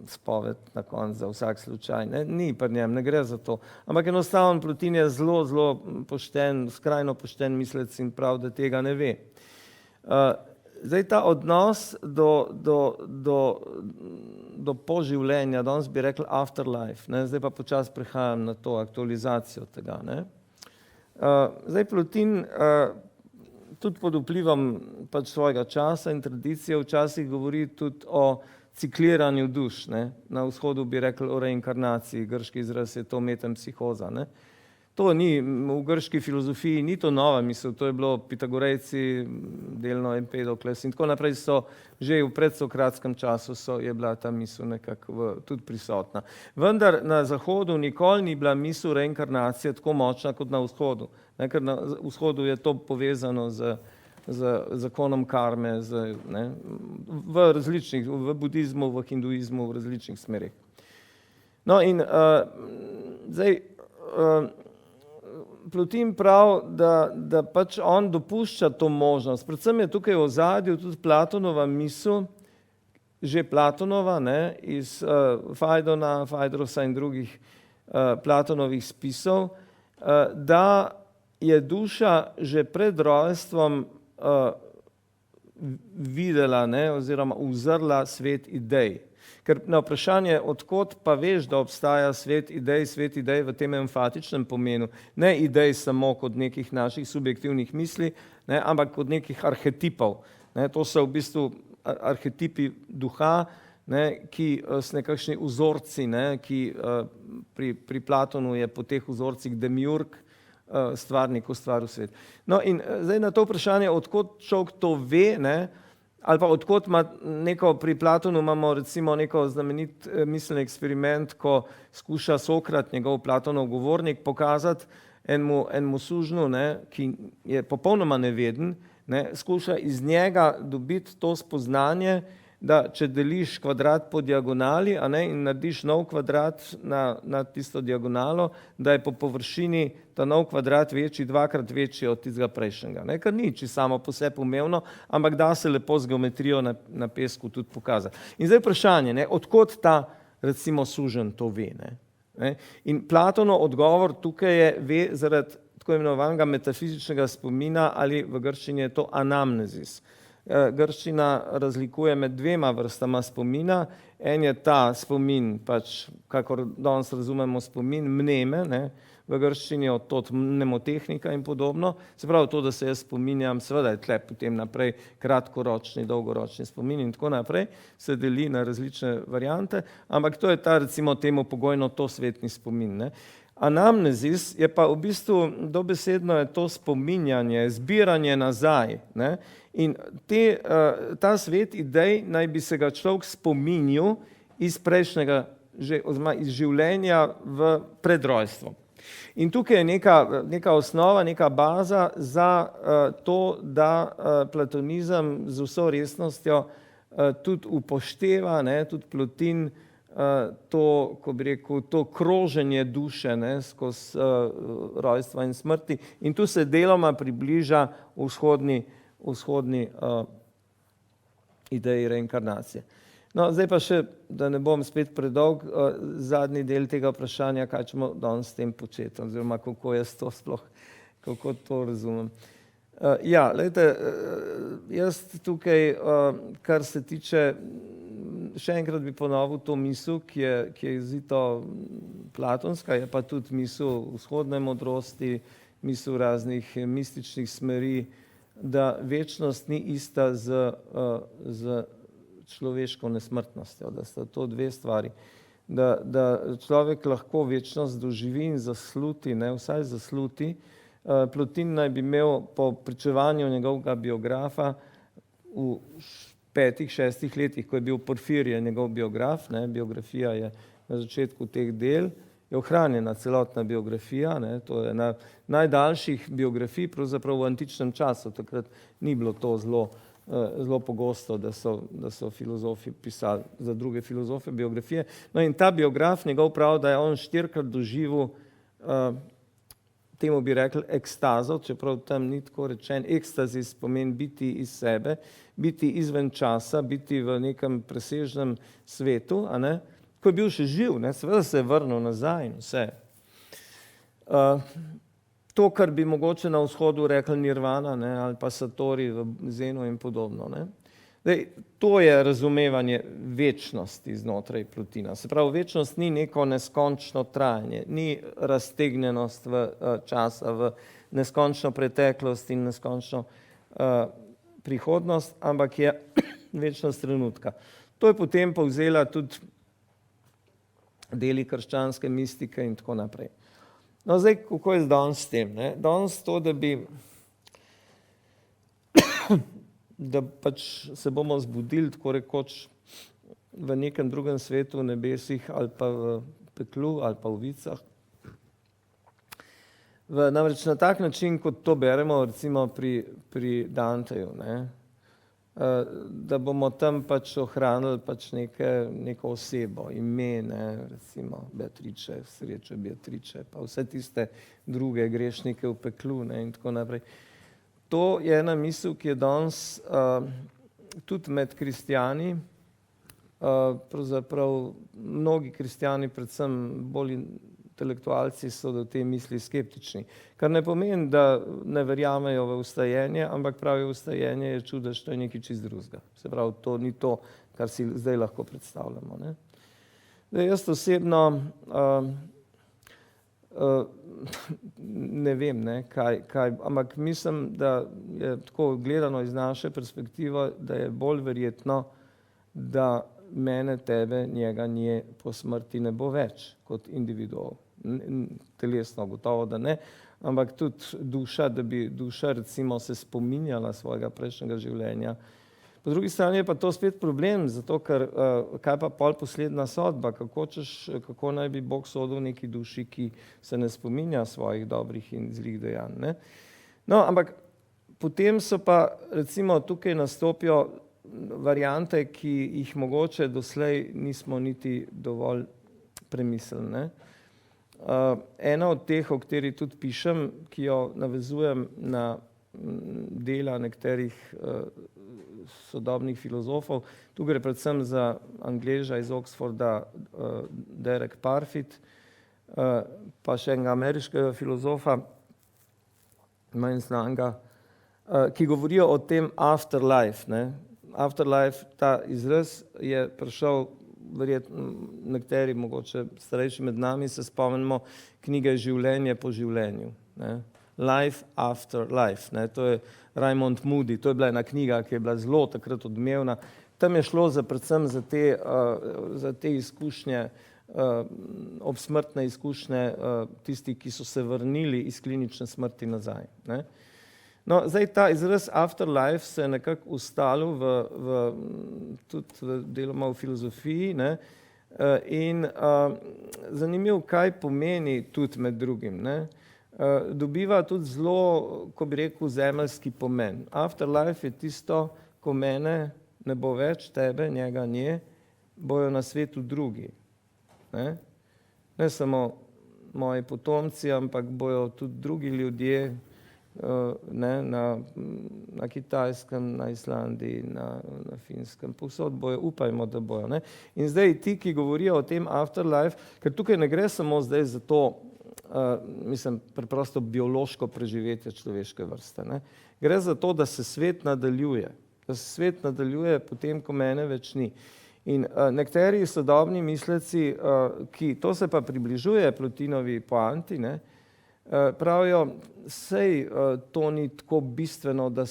spoved na koncu za vsak slučaj. Ne, ni pri njem, ne gre za to. Ampak enostavno Plotin je zelo, zelo pošten, skrajno pošten mislec in prav, da tega ne ve. Zdaj ta odnos do poživljenja, danes bi rekli afterlife, ne? Zdaj pa počasi prehajam na to aktualizacijo tega. Ne? Zdaj Plotin tudi pod vplivom pač svojega časa in tradicije včasih govori tudi o cikliranju duš. Ne? Na vzhodu bi rekli o reinkarnaciji, grški izraz je to metempsihoza. Ne? To ni, v grški filozofiji ni to nova misel, to je bilo Pitagorejci, delno Empedokles in tako naprej so že v predsokratskem času je bila ta misel nekako tudi prisotna. Vendar na zahodu nikoli ni bila misel reinkarnacije tako močna kot na vzhodu. Ne, ker na vzhodu je to povezano z zakonom karme, v različnih, v budizmu, v hinduizmu, v različnih smerih. No in zdaj Plotin pravi, da pač on dopušča to možnost. Predvsem je tukaj v ozadju tudi Platonova misel, že Platonova, ne, iz Fajdona, Fajdrosa in drugih Platonovih spisov, da je duša že pred rojstvom videla, ne, oziroma uzrla svet idej. Ker na vprašanje, odkot pa veš, da obstaja svet idej v tem emfatičnem pomenu, ne idej samo kot nekih naših subjektivnih misli, ne, ampak kot nekih arhetipov. Ne, to so v bistvu arhetipi duha, ne, ki so nekakšni vzorci, ne, ki pri Platonu je po teh vzorcih demiurg, stvarnik ustvaril svet. No in zdaj na to vprašanje, odkot človek to ve, ne, ali pa odkot ima neko, pri Platonu imamo recimo neko znamenit miselni eksperiment, ko skuša Sokrat, njegov Platonov govornik, pokazati enemu sužnju, ne, ki je popolnoma neveden, ne, skuša iz njega dobiti to spoznanje, da če deliš kvadrat po diagonali, a ne, in narediš nov kvadrat na tisto diagonalo, da je po površini ta nov kvadrat večji, dvakrat večji od tistega prejšnjega. Ne, kar ni čisto samo po sebi umevno, ampak da se lepo z geometrijo na pesku tudi pokazati. In zdaj vprašanje, ne, odkot ta recimo suženj to ve. Ne? In Platonov odgovor tukaj je ve zaradi tako imenovanega metafizičnega spomina, ali v grščini je to anamnezis. Grščina razlikuje med dvema vrstama spomina. En je ta spomin, pač, kakor danes razumemo spomin, mneme, ne? V grščini je od mnemotehnika in podobno. Se pravi to, da se jaz spominjam, seveda je tle potem naprej kratkoročni, dolgoročni spomin in tako naprej, se deli na različne variante, ampak to je ta recimo temu pogojno to svetni spomin. Ne? Anamnezis je pa v bistvu dobesedno je to spominjanje, zbiranje nazaj. Ne? In ta svet idej naj bi se ga človek spominjal iz prejšnjega, oziroma iz življenja pred rojstvom. In tukaj je neka osnova, neka baza za to, da platonizem z vso resnostjo tudi upošteva, ne, tudi Plotin, to, ko bi rekel, to kroženje duše, ne, skozi rojstva in smrti. In tu se deloma približa vzhodni ideji reinkarnacije. No, zdaj pa še, da ne bom spet predolg, zadnji del tega vprašanja, kaj ćemo danes s tem početi, oziroma kako jaz to sploh, kako to razumem. Ja, glejte, jaz tukaj, kar se tiče, še enkrat bi ponovil to misel, ki je izrazito platonska, je pa tudi misel vzhodne modrosti, misel raznih mističnih smeri, da večnost ni ista z človeško nesmrtnostjo, da sta to dve stvari. Da človek lahko večnost doživi in zasluti, ne, vsaj zasluti. Plotin naj bi imel po pričevanju njegovega biografa v 5-6 letih, ko je bil Porfirije njegov biograf, ne, biografija je na začetku teh del, je ohranjena celotna biografija, ne, to je na najdaljših biografij, pravzaprav v antičnem času, takrat ni bilo to zelo pogosto, da so filozofi pisali za druge filozofe biografije. No in ta biograf njegov pravi, da je on 4-krat doživel, temu bi rekli ekstazo, čeprav tam ni tako rečen, ekstazis pomeni biti iz sebe, biti izven časa, biti v nekem presežnem svetu, a ne? Ko je bil še živ, ne? Seveda se je vrnil nazaj in vse. To, kar bi mogoče na vzhodu rekli nirvana, ne? Ali pa satori v zenu in podobno. Ne? Zdaj, to je razumevanje večnosti znotraj Plotina. Se pravi, večnost ni neko neskončno trajanje, ni raztegnjenost v časa, v neskončno preteklost in neskončno prihodnost, ampak je večnost trenutka. To je potem povzela tudi deli krščanske mistike in tako naprej. No, zdaj, kako je danes s tem? Ne? Danes to, da pač se bomo zbudili tako rekoč v nekem drugem svetu, v nebesih ali pa v peklu ali pa v vicah. Namreč na tak način, kot to beremo recimo pri Danteju, ne? Da bomo tam pač ohranili pač neko osebo, ime, ne? Recimo Beatrice, srečo Beatrice, pa vse tiste druge grešnike v peklu, ne? In tako naprej. To je ena misel, ki je danes tudi med kristjani, pravzaprav mnogi kristjani, predvsem bolj intelektualci so do te misli skeptični. Kar ne pomeni, da ne verjamejo v vstajenje, ampak pravijo, vstajenje je čudež, to je nekaj čist drugega. Se pravi, to ni to, kar si zdaj lahko predstavljamo. Ne? Zdaj, jaz osebno ne vem, ne, kaj, ampak mislim, da je tako gledano iz naše perspektive, da je bolj verjetno, da mene, tebe, njega, nje po smrti ne bo več kot individual. Telesno gotovo, da ne, ampak tudi duša, da bi duša recimo se spominjala svojega prejšnjega življenja. Po drugi strani je pa to spet problem, zato ker kaj pa pol posledna sodba, kako naj bi Bog sodil neki duši, ki se ne spominja svojih dobrih in zlih dejanj. Ne? No, ampak potem so pa recimo tukaj nastopijo variante, ki jih mogoče doslej nismo niti dovolj premislili. Ne? Ena od teh, o kateri tudi pišem, ki jo navezujem na dela nekaterih sodobnih filozofov, tu gre predvsem za Angleža iz Oxforda, Derek Parfit, pa še enega ameriškega filozofa, manj znanega, ki govorijo o tem afterlife. Ne? Afterlife, ta izraz je prišel, verjetno nekateri mogoče starejši med nami se spomnimo knjige Življenje po življenju. Ne? Life after life. Ne? To je Raymond Moody, to je bila ena knjiga, ki je bila zelo takrat odmevna. Tam je šlo predvsem za te izkušnje, obsmrtne izkušnje tisti, ki so se vrnili iz klinične smrti nazaj. Ne? No, zdaj ta izraz afterlife se je nekako ustalil tudi deloma v filozofiji, ne? In zanimivo, kaj pomeni tudi med drugim. Ne? Dobiva tudi zelo, ko bi rekel, zemeljski pomen. Afterlife je tisto, ko mene ne bo več, tebe, njega, nje, bojo na svetu drugi. Ne samo moji potomci, ampak bojo tudi drugi ljudje, ne, na Kitajskem, na Islandiji, na Finskem, povsod bojo, upajmo, da bojo. Ne. In zdaj ti, ki govorijo o tem afterlife, ker tukaj ne gre samo zdaj za to, mislim, preprosto biološko preživetje človeške vrste. Ne. Gre za to, da se svet nadaljuje. Da se svet nadaljuje potem, ko mene več ni. In nekateri sodobni misleci, ki to se pa približuje Plotinovi poanti, ne, pravijo, sej to ni tako bistveno, da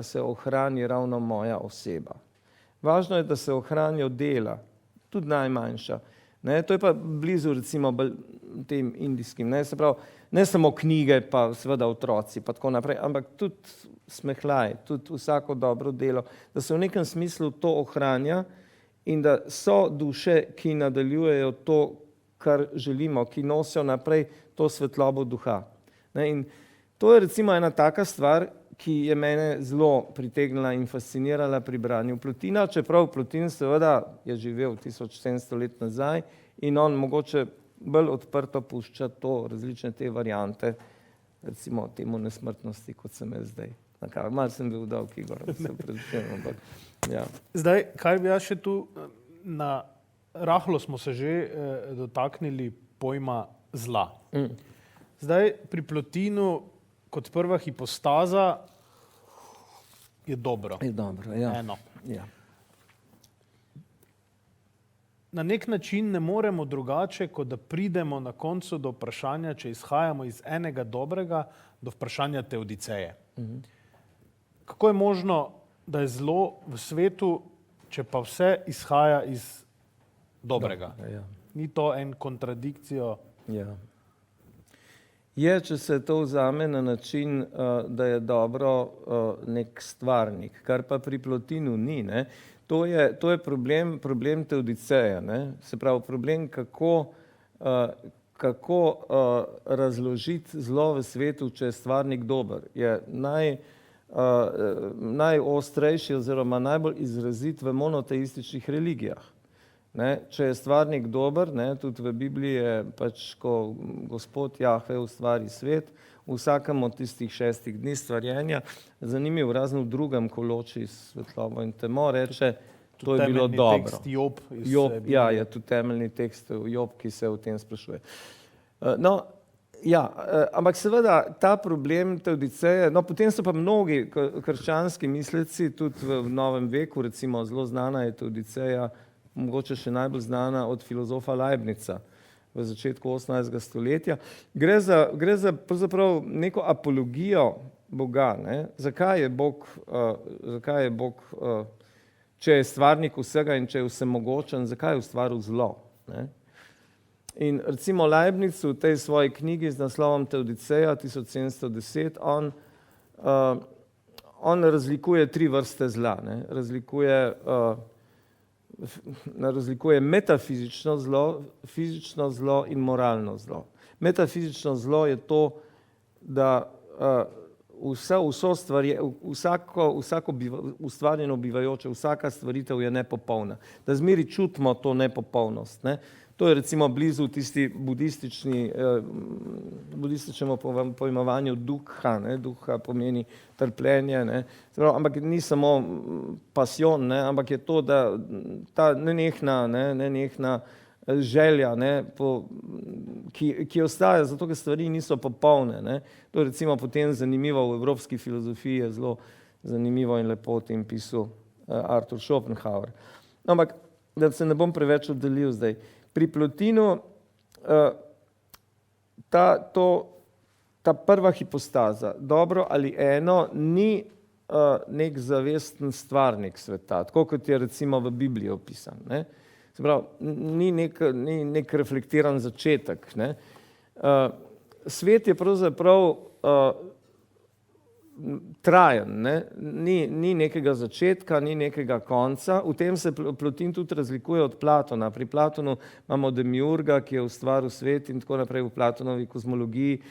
se ohrani ravno moja oseba. Važno je, da se ohranijo dela, tudi najmanjša. Ne, to je pa blizu recimo tem indijskim, ne, se pravi, ne samo knjige, pa seveda otroci, pa tako naprej, ampak tudi smehljaj, tudi vsako dobro delo, da se v nekem smislu to ohranja in da so duše, ki nadaljujejo to, kar želimo, ki nosijo naprej to svetlobo duha. Ne, in to je recimo ena taka stvar, ki je mene zelo pritegnila in fascinirala pri branju Plotina, čeprav Plotin seveda je živel 1700 let nazaj in on mogoče bolj odprto pušča to, različne te variante, recimo temu nesmrtnosti, kot sem jaz zdaj. Malo sem bil dolg, Igor, da se predvsem, ampak ja.
Zdaj, kaj bi jaz še tu, rahlo smo se že dotaknili pojma zla. Zdaj, pri Plotinu kot prva hipostaza je dobro.
Je dobro, ja.
Eno.
Ja.
Na nek način ne moremo drugače, kot da pridemo na koncu do vprašanja, če izhajamo iz enega dobrega, do vprašanja teodiceje. Kako je možno, da je zlo v svetu, če pa vse izhaja iz dobrega?
Ja.
Ni to en kontradikcijo?
Ja. Je, če se to vzame na način, da je dobro nek stvarnik, kar pa pri Plotinu ni. Ne? To je problem teodiceje. Ne? Se pravi, problem, kako razložiti zlo v svetu, če je stvarnik dober. Je najostrejši oziroma najbolj izrazit v monoteističnih religijah. Ne, če je stvarnik dober, ne, tudi v Bibliji je pač, ko Gospod Jahve ustvari svet, v vsakem od tistih 6 dni stvarjenja, zanimiv, razen v drugem, ko loči svetlobo in temo, reče, To je bilo
temeljni
dobro.
tekst Job iz
Job,
Biblije.
ja, je tudi temeljni tekst Job, ki se o tem sprašuje. No, ja, ampak seveda ta problem teodiceje, no potem so pa mnogi krščanski misleci, tudi v novem veku, recimo zelo znana je teodiceja, mogoče še najbolj znana od filozofa Leibnica v začetku 18. stoletja. Gre za pravzaprav neko apologijo Boga, ne? Zakaj je Bog, če je stvarnik vsega in če je vsemogočen, zakaj je ustvaril zlo, ne? In recimo Leibniz v tej svoji knjigi z naslovom Teodiceja 1710, on razlikuje 3 vrste zla, ne? Razlikuje metafizično zlo, fizično zlo in moralno zlo. Metafizično zlo je to, da vso stvar je, vsako ustvarjeno bivajoče, vsaka stvaritev je nepopolna. Da zmeri čutimo to nepopolnost, ne? To je recimo blizu tisti budističnemu pojmovanju duha, ne? Duha pomeni trpljenje, ne? Ampak ni samo pasion, ne? Ampak je to, da ta nenehna želja, ne? Ki ostaja, zato ker stvari niso popolne, ne? To je recimo potem zanimivo v evropski filozofiji, je zelo zanimivo in lepo o tem pisal Arthur Schopenhauer. Ampak, da se ne bom preveč oddaljil zdaj. Pri Plotinu ta prva hipostaza, dobro ali eno, ni nek zavesten stvarnik sveta, tako kot je recimo v Bibliji opisan, ne? Se pravi, ni nek reflektiran začetek, ne? Svet je pravzaprav trajen, ne? Ni nekega začetka, ni nekega konca. V tem se Plotin tudi razlikuje od Platona. Pri Platonu imamo demiurga, ki je ustvaril svet in tako naprej v Platonovi kozmologiji.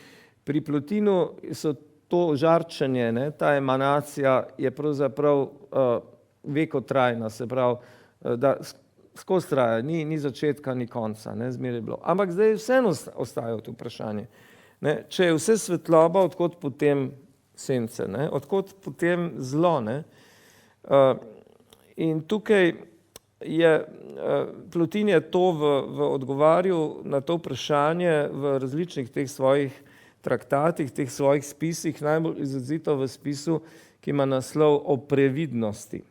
Pri Plotinu so to žarčenje, ne? Ta emanacija je pravzaprav vekotrajna, se pravi, da skozi traja, ni začetka, ni konca, ne? Zmeraj je bilo. Ampak zdaj vseeno ostaja to vprašanje, ne? Če je vse svetloba, odkot potem sence, ne? Odkot potem zlo, ne? In tukaj je Plotin je to v odgovarju na to vprašanje v različnih teh svojih traktatih, teh svojih spisih, najbolj izrazito v spisu, ki ima naslov o previdnosti.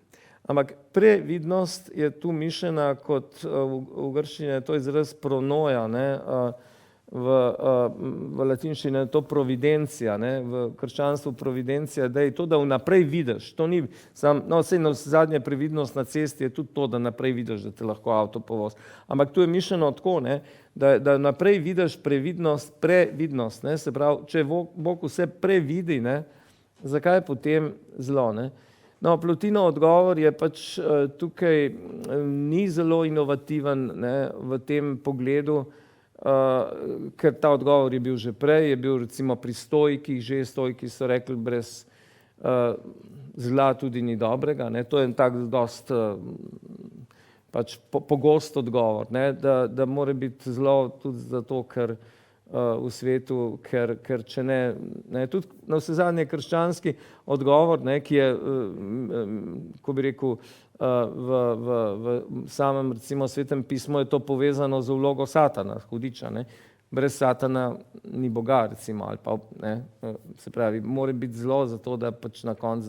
Ampak previdnost je tu mišljena kot v grščini je to izraz pronoja, ne? V latinščini je to providencija, ne? V krščanstvu providencija, da je to, da vnaprej vidiš. To ni samo, no, saj zadnja previdnost na cesti je tudi to, da naprej vidiš, da te lahko avto povozi. Ampak tu je mišljeno tako, ne? Da naprej vidiš previdnost, ne? Se pravi, če Bog vse previdi, ne? Zakaj potem zlo, ne? No, Plotinov odgovor je pač tukaj ni zelo inovativen, ne? V tem pogledu, ker ta odgovor je bil že prej, je bil recimo pri stoikih, že stoiki so rekli, brez zla tudi ni dobrega, ne? To je en tak dost pač pogost odgovor, ne? Da mora biti zlo tudi zato, ker v svetu, ker če ne, tudi navsezadnje krščanski odgovor, ne, ki je, ko bi rekel, v samem recimo svetem pismu je to povezano z vlogo Satana, hudiča, ne. Brez Satana ni Boga, recimo, ali pa, ne, se pravi, mora biti zlo zato, da pač na koncu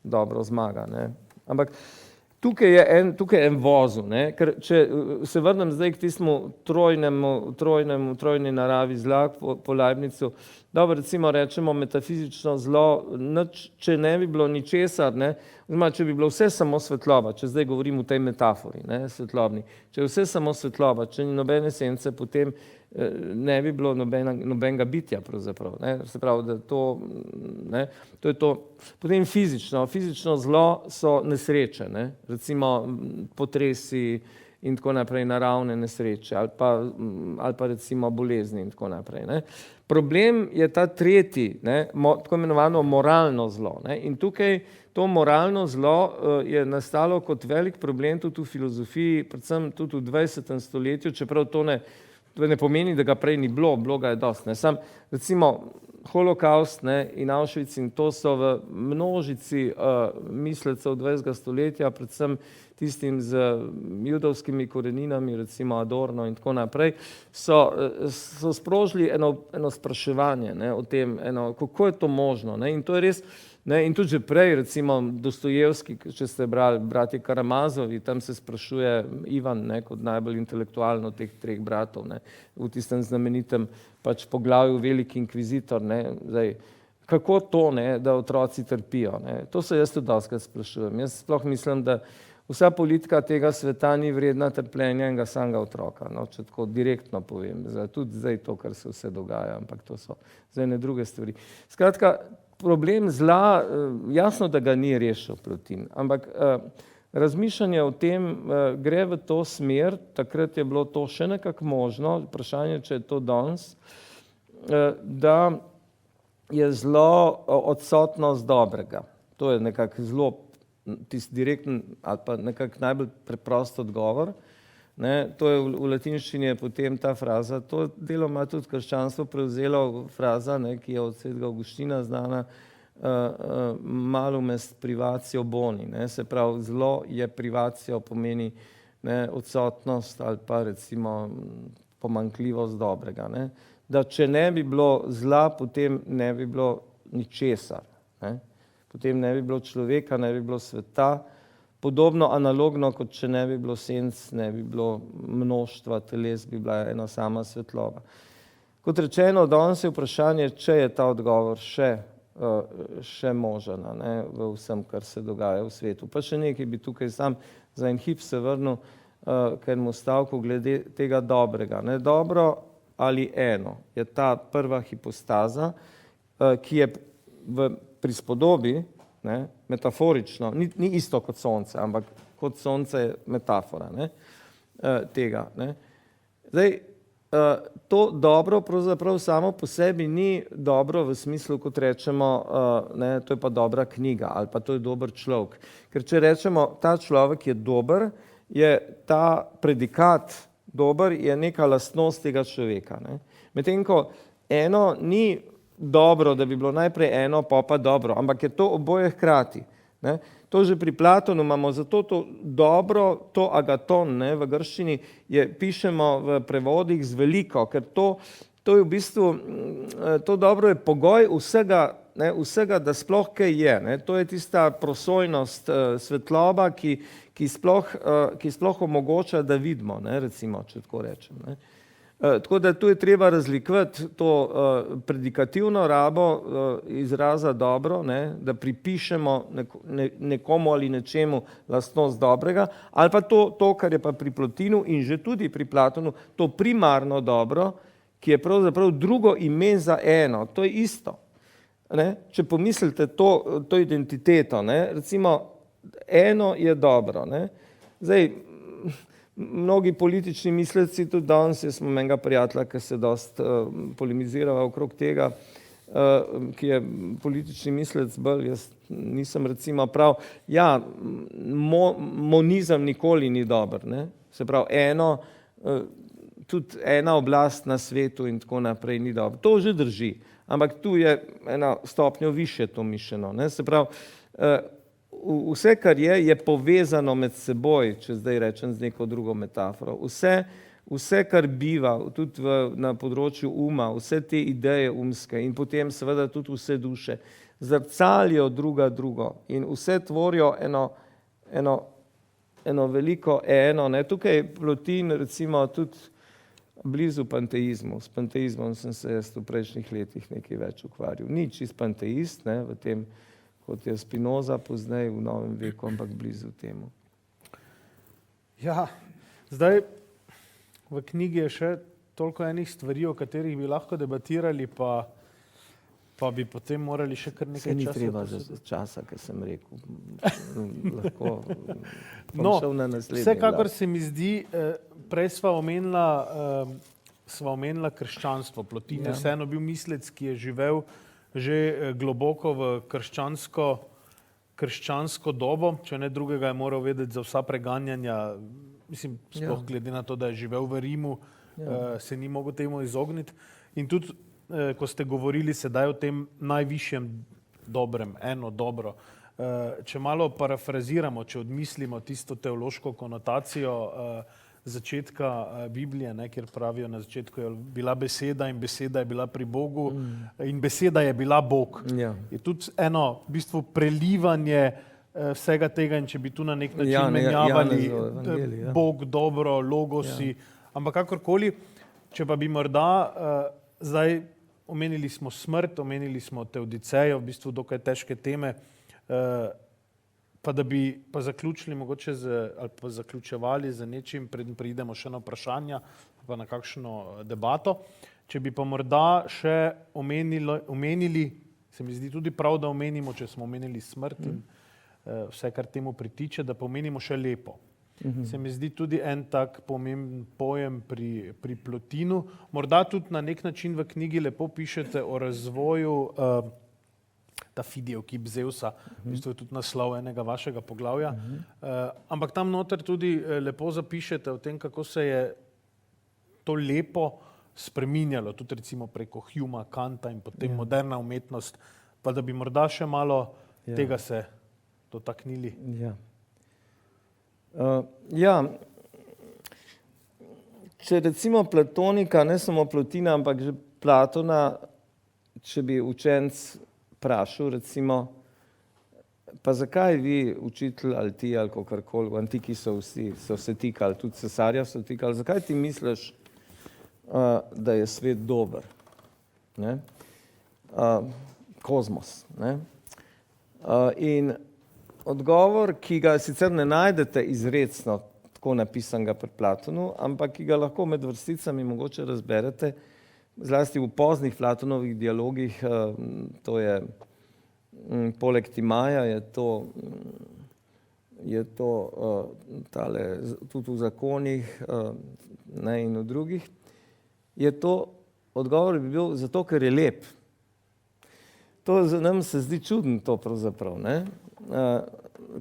dobro zmaga, ne. Ampak tukaj je en vozel, ne, ker če se vrnem zdaj k tistemu trojni naravi zla po Leibnicu, dobro, recimo rečemo metafizično zlo, če ne bi bilo ničesar, ne, oziroma če bi bilo vse samo svetloba, če zdaj govorim v tej metafori, ne, svetlobni, če je vse samo svetloba, če ni nobene sence, potem ne bi bilo nobenega bitja pravzaprav, ne, se pravi, da to, ne, to je to. Potem fizično zlo so nesreče, ne, recimo potresi in tako naprej, naravne nesreče ali pa recimo bolezni in tako naprej, ne. Problem je ta tretji, ne, tako imenovano moralno zlo, ne, in tukaj to moralno zlo je nastalo kot velik problem tudi v filozofiji, predvsem tudi v 20. stoletju, čeprav to To ne pomeni, da ga prej ni bilo, bilo ga je dosti. Ne. Sam, recimo, holokaust, ne, in Auschwitz in to so v množici mislecev 20. stoletja, predvsem tistim z judovskimi koreninami, recimo Adorno in tako naprej, so sprožili eno spraševanje, ne, o tem, kako je to možno. Ne, in to je res, ne, in tudi že prej, recimo Dostojevski, če ste brali bratje Karamazovi, tam se sprašuje Ivan, ne, kot najbolj intelektualno teh treh bratov, ne, v tistem znamenitem pač poglavju Veliki inkvizitor, ne, zdaj, kako to, ne, da otroci trpijo. Ne. To se jaz tudi dostikrat sprašujem. Jaz sploh mislim, da vsa politika tega sveta ni vredna trpljenja enega samega otroka, no, če tako direktno povem. Tudi zdaj to, kar se vse dogaja, ampak to so zdaj ne druge stvari. Skratka, problem zla, jasno, da ga ni rešil Plotin, ampak razmišljanje o tem gre v to smer, takrat je bilo to še nekako možno, vprašanje, če je to danes, da je zelo odsotnost dobrega. To je nekako zelo tisti direkten ali pa nekako najbolj preprost odgovor. Ne, to je v latinščini je potem ta fraza, to deloma tudi krščanstvo prevzelo fraza, ne, ki je od svetega Avguština znana, malum est privatio boni, ne, se pravi zlo je privatio, pomeni, ne, odsotnost ali pa recimo pomanjkljivost dobrega. Ne. Da če ne bi bilo zla, potem ne bi bilo ničesar. Ne. Potem ne bi bilo človeka, ne bi bilo sveta, podobno analogno, kot če ne bi bilo senc, ne bi bilo mnoštva teles, bi bila ena sama svetloba. Kot rečeno, danes je vprašanje, če je ta odgovor še možen, ne, v vsem, kar se dogaja v svetu. Pa še nekaj bi tukaj sam za en hip se vrnil k enemu stavku glede tega dobrega. Ne. Dobro ali eno je ta prva hipostaza, ki je v prispodobi, ne, metaforično, ni isto kot sonce, ampak kot sonce je metafora, ne, tega. Ne. Zdaj, to dobro pravzaprav samo po sebi ni dobro v smislu, kot rečemo, ne, to je pa dobra knjiga ali pa to je dober človek. Ker če rečemo, ta človek je dober, je ta predikat dober, je neka lastnost tega človeka. Ne. Medtem ko eno ni dobro, da bi bilo najprej eno, pa dobro, ampak je to oboje hkrati. Ne. To že pri Platonu imamo, zato to dobro, to agaton, ne, v grščini pišemo v prevodih z veliko, ker to je v bistvu, to dobro je pogoj vsega, ne, vsega, da sploh kaj je. Ne. To je tista prosojnost, svetloba, ki sploh omogoča, da vidimo, ne, recimo, če tako rečem. Ne. Tako da tu je treba razlikovati to predikativno rabo izraza dobro, ne, da pripišemo nekomu ali nečemu lastnost dobrega, ali pa to, kar je pa pri Plotinu in že tudi pri Platonu, to primarno dobro, ki je pravzaprav drugo ime za eno, to je isto. Ne. Če pomislite to identiteto, ne, recimo eno je dobro. Ne. Zdaj, mnogi politični misleci, tudi danes smo enega prijatelja, ki se dosti polemizirava okrog tega, ki je politični mislec bolj, jaz nisem recimo prav, ja, monizem nikoli ni dober, ne, se pravi eno, tudi ena oblast na svetu in tako naprej ni dobro. To že drži, ampak tu je ena stopnjo više to mišljeno, ne, se pravi, vse, kar je povezano med seboj, če zdaj rečem z neko drugo metaforo. Vse, kar biva tudi na področju uma, vse te ideje umske in potem seveda tudi vse duše, zrcalijo drugo in vse tvorijo eno veliko eno. Ne. Tukaj je Plotin recimo tudi blizu panteizmu. S panteizmom sem se jaz v prejšnjih letih nekaj več ukvarjal. Ni čist panteist, ne, v tem, kot je Spinoza pozneje v novem veku, ampak blizu temu.
Ja, zdaj v knjigi je še toliko enih stvari, o katerih bi lahko debatirali, pa bi potem morali še kar nekaj časa.
Se ni treba za časa, ker sem rekel. Lahko šel na naslednji.
Vsekakor se mi zdi, prej sva omenila krščanstvo. Plotin je vseeno bil mislec, ki je živel že globoko v krščansko dobo, če ne drugega je moral vedeti za vsa preganjanja, mislim, sploh glede na to, da je živel v Rimu, se ni mogel temu izogniti. In tudi, ko ste govorili sedaj o tem najvišjem dobrem, eno dobro, če malo parafraziramo, če odmislimo tisto teološko konotacijo začetka Biblije, ne, kjer pravijo na začetku je bila beseda in beseda je bila pri Bogu in beseda je bila Bog.
Ja.
Je tudi eno v bistvu prelivanje vsega tega in če bi tu na nek način menjavali Bog, dobro, logosi, ampak kakorkoli, če pa bi morda zdaj omenili smo smrt, omenili smo Teodicejo, v bistvu dokaj težke teme, pa da bi pa zaključili mogoče ali pa zaključevali z nečim, preden pridemo še na vprašanja, pa na kakšno debato. Če bi pa morda še omenili, se mi zdi tudi prav, da omenimo, če smo omenili smrt in vse, kar temu pritiče, da pomenimo še lepo. Se mi zdi tudi en tak pomemben pojem pri Plotinu. Morda tudi na nek način v knjigi lepo pišete o razvoju ta Fidijev Zeusa, v bistvu je tudi naslov enega vašega poglavja, ampak tam noter tudi lepo zapišete o tem, kako se je to lepo spreminjalo, tudi recimo preko Humea, Kanta in potem moderna umetnost, pa da bi morda še malo tega se dotaknili.
Če recimo Platonika, ne samo Plotina, ampak že Platona, če bi učenc vprašal, recimo, pa zakaj vi, učitelj ali ti ali kakorkoli, v antiki so se tikali, tudi cesarja so tikali, zakaj ti misliš, da je svet dober? Ne? Kozmos. Ne? In odgovor, ki ga sicer ne najdete izrecno, tako napisanega pri Platonu, ampak ki ga lahko med vrsticami mogoče razberete, zlasti v poznih Platonovih dialogih, to je poleg Timaja, je to tale, tudi v zakonih in v drugih, je to odgovor bi bil zato, ker je lep. To nam se zdi čudno to pravzaprav, ne?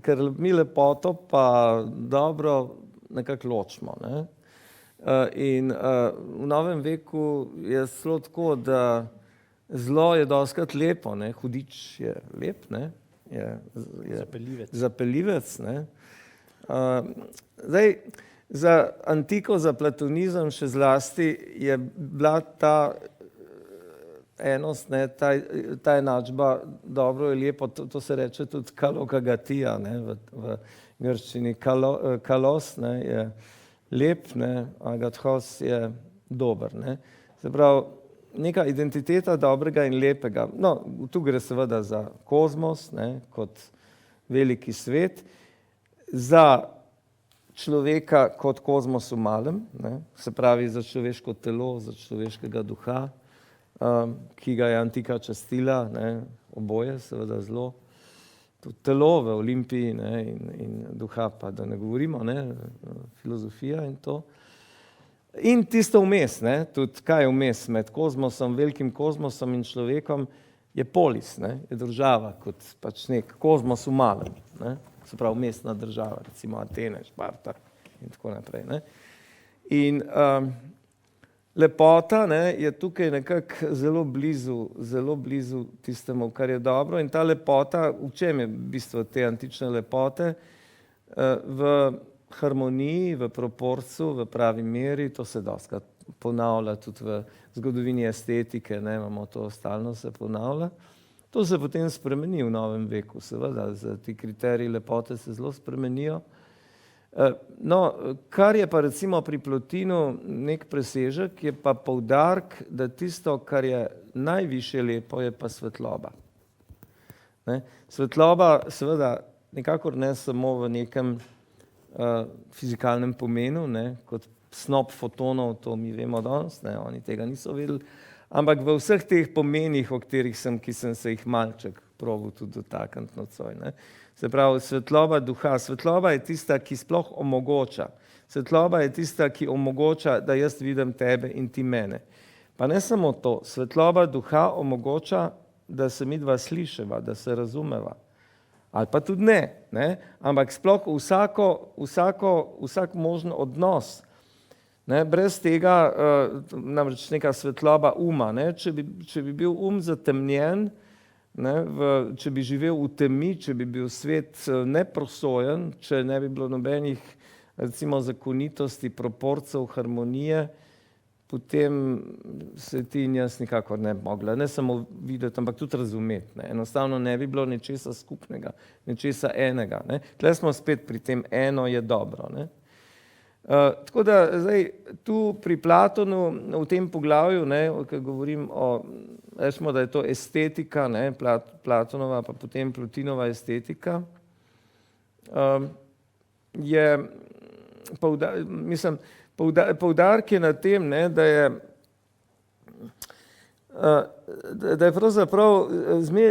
Ker mi lepoto pa dobro nekako ločimo, ne? In v novem veku je celo tako, da zlo je dostikrat lepo, ne? Hudič je lep, ne? Je zapeljivec, ne? Zdaj, za antiko, za platonizem še zlasti je bila ta enost, ne, ta enačba, dobro je lepo, to se reče tudi kalokagatija, ne, v grščini, kalos, ne, je lep, ne, agathos je dober, ne. Se pravi, neka identiteta dobrega in lepega. No, tu gre seveda za kozmos, ne, kot veliki svet, za človeka kot kozmos v malem, ne, se pravi za človeško telo, za človeškega duha, ki ga je antika častila, ne, oboje, seveda zelo. Tudi telo v Olimpiji, ne, in duha pa, da ne govorimo, ne, filozofija in to. In tisto vmes, ne, tudi kaj je vmes med kozmosom, velikim kozmosom in človekom, je polis, ne, je država kot pač nek kozmos v malem, ne, se pravi mestna država, recimo Atene, Šparta in tako naprej, ne. In lepota, ne, je tukaj nekako zelo blizu tistemu, kar je dobro. In ta lepota, v čem je bistvo te antične lepote? V harmoniji, v proporcu, v pravi meri, to se dostikrat ponavlja tudi v zgodovini estetike, ne, imamo to stalno se ponavlja. To se potem spremeni v novem veku, seveda, ti kriteriji lepote se zelo spremenijo. No, kar je pa recimo pri Plotinu nek presežek, je pa poudarek, da tisto, kar je najvišje lepo, je pa svetloba. Ne? Svetloba seveda nikakor ne samo v nekem fizikalnem pomenu, ne? Kot snop fotonov, to mi vemo danes, ne? Oni tega niso vedeli, ampak v vseh teh pomenih, o katerih ki sem se jih malček probal tudi dotakniti nocoj, ne? Se pravi, svetloba duha. Svetloba je tista, ki sploh omogoča. Svetloba je tista, ki omogoča, da jaz vidim tebe in ti mene. Pa ne samo to, svetloba duha omogoča, da se midva sliševa, da se razumeva. Ali pa tudi ne, ne? Ampak sploh vsak možen odnos. Ne, brez tega, namreč neka svetloba uma, ne, če bi bil zatemnjen, ne, če bi živel v temi, če bi bil svet neprosojen, če ne bi bilo nobenih recimo zakonitosti, proporcev, harmonije, potem se ti in jaz nikakor ne bi mogla ne samo videti, ampak tudi razumeti. Ne. Enostavno ne bi bilo nečesa skupnega, nečesa enega. Ne. Tle smo spet pri tem, eno je dobro. Ne. Tako da zdaj tu pri Platonu v tem poglavju, ne, ko govorim rečemo, da je to estetika, ne, Platonova pa potem Plotinova estetika, je poudarek je na tem, ne, da je pravzaprav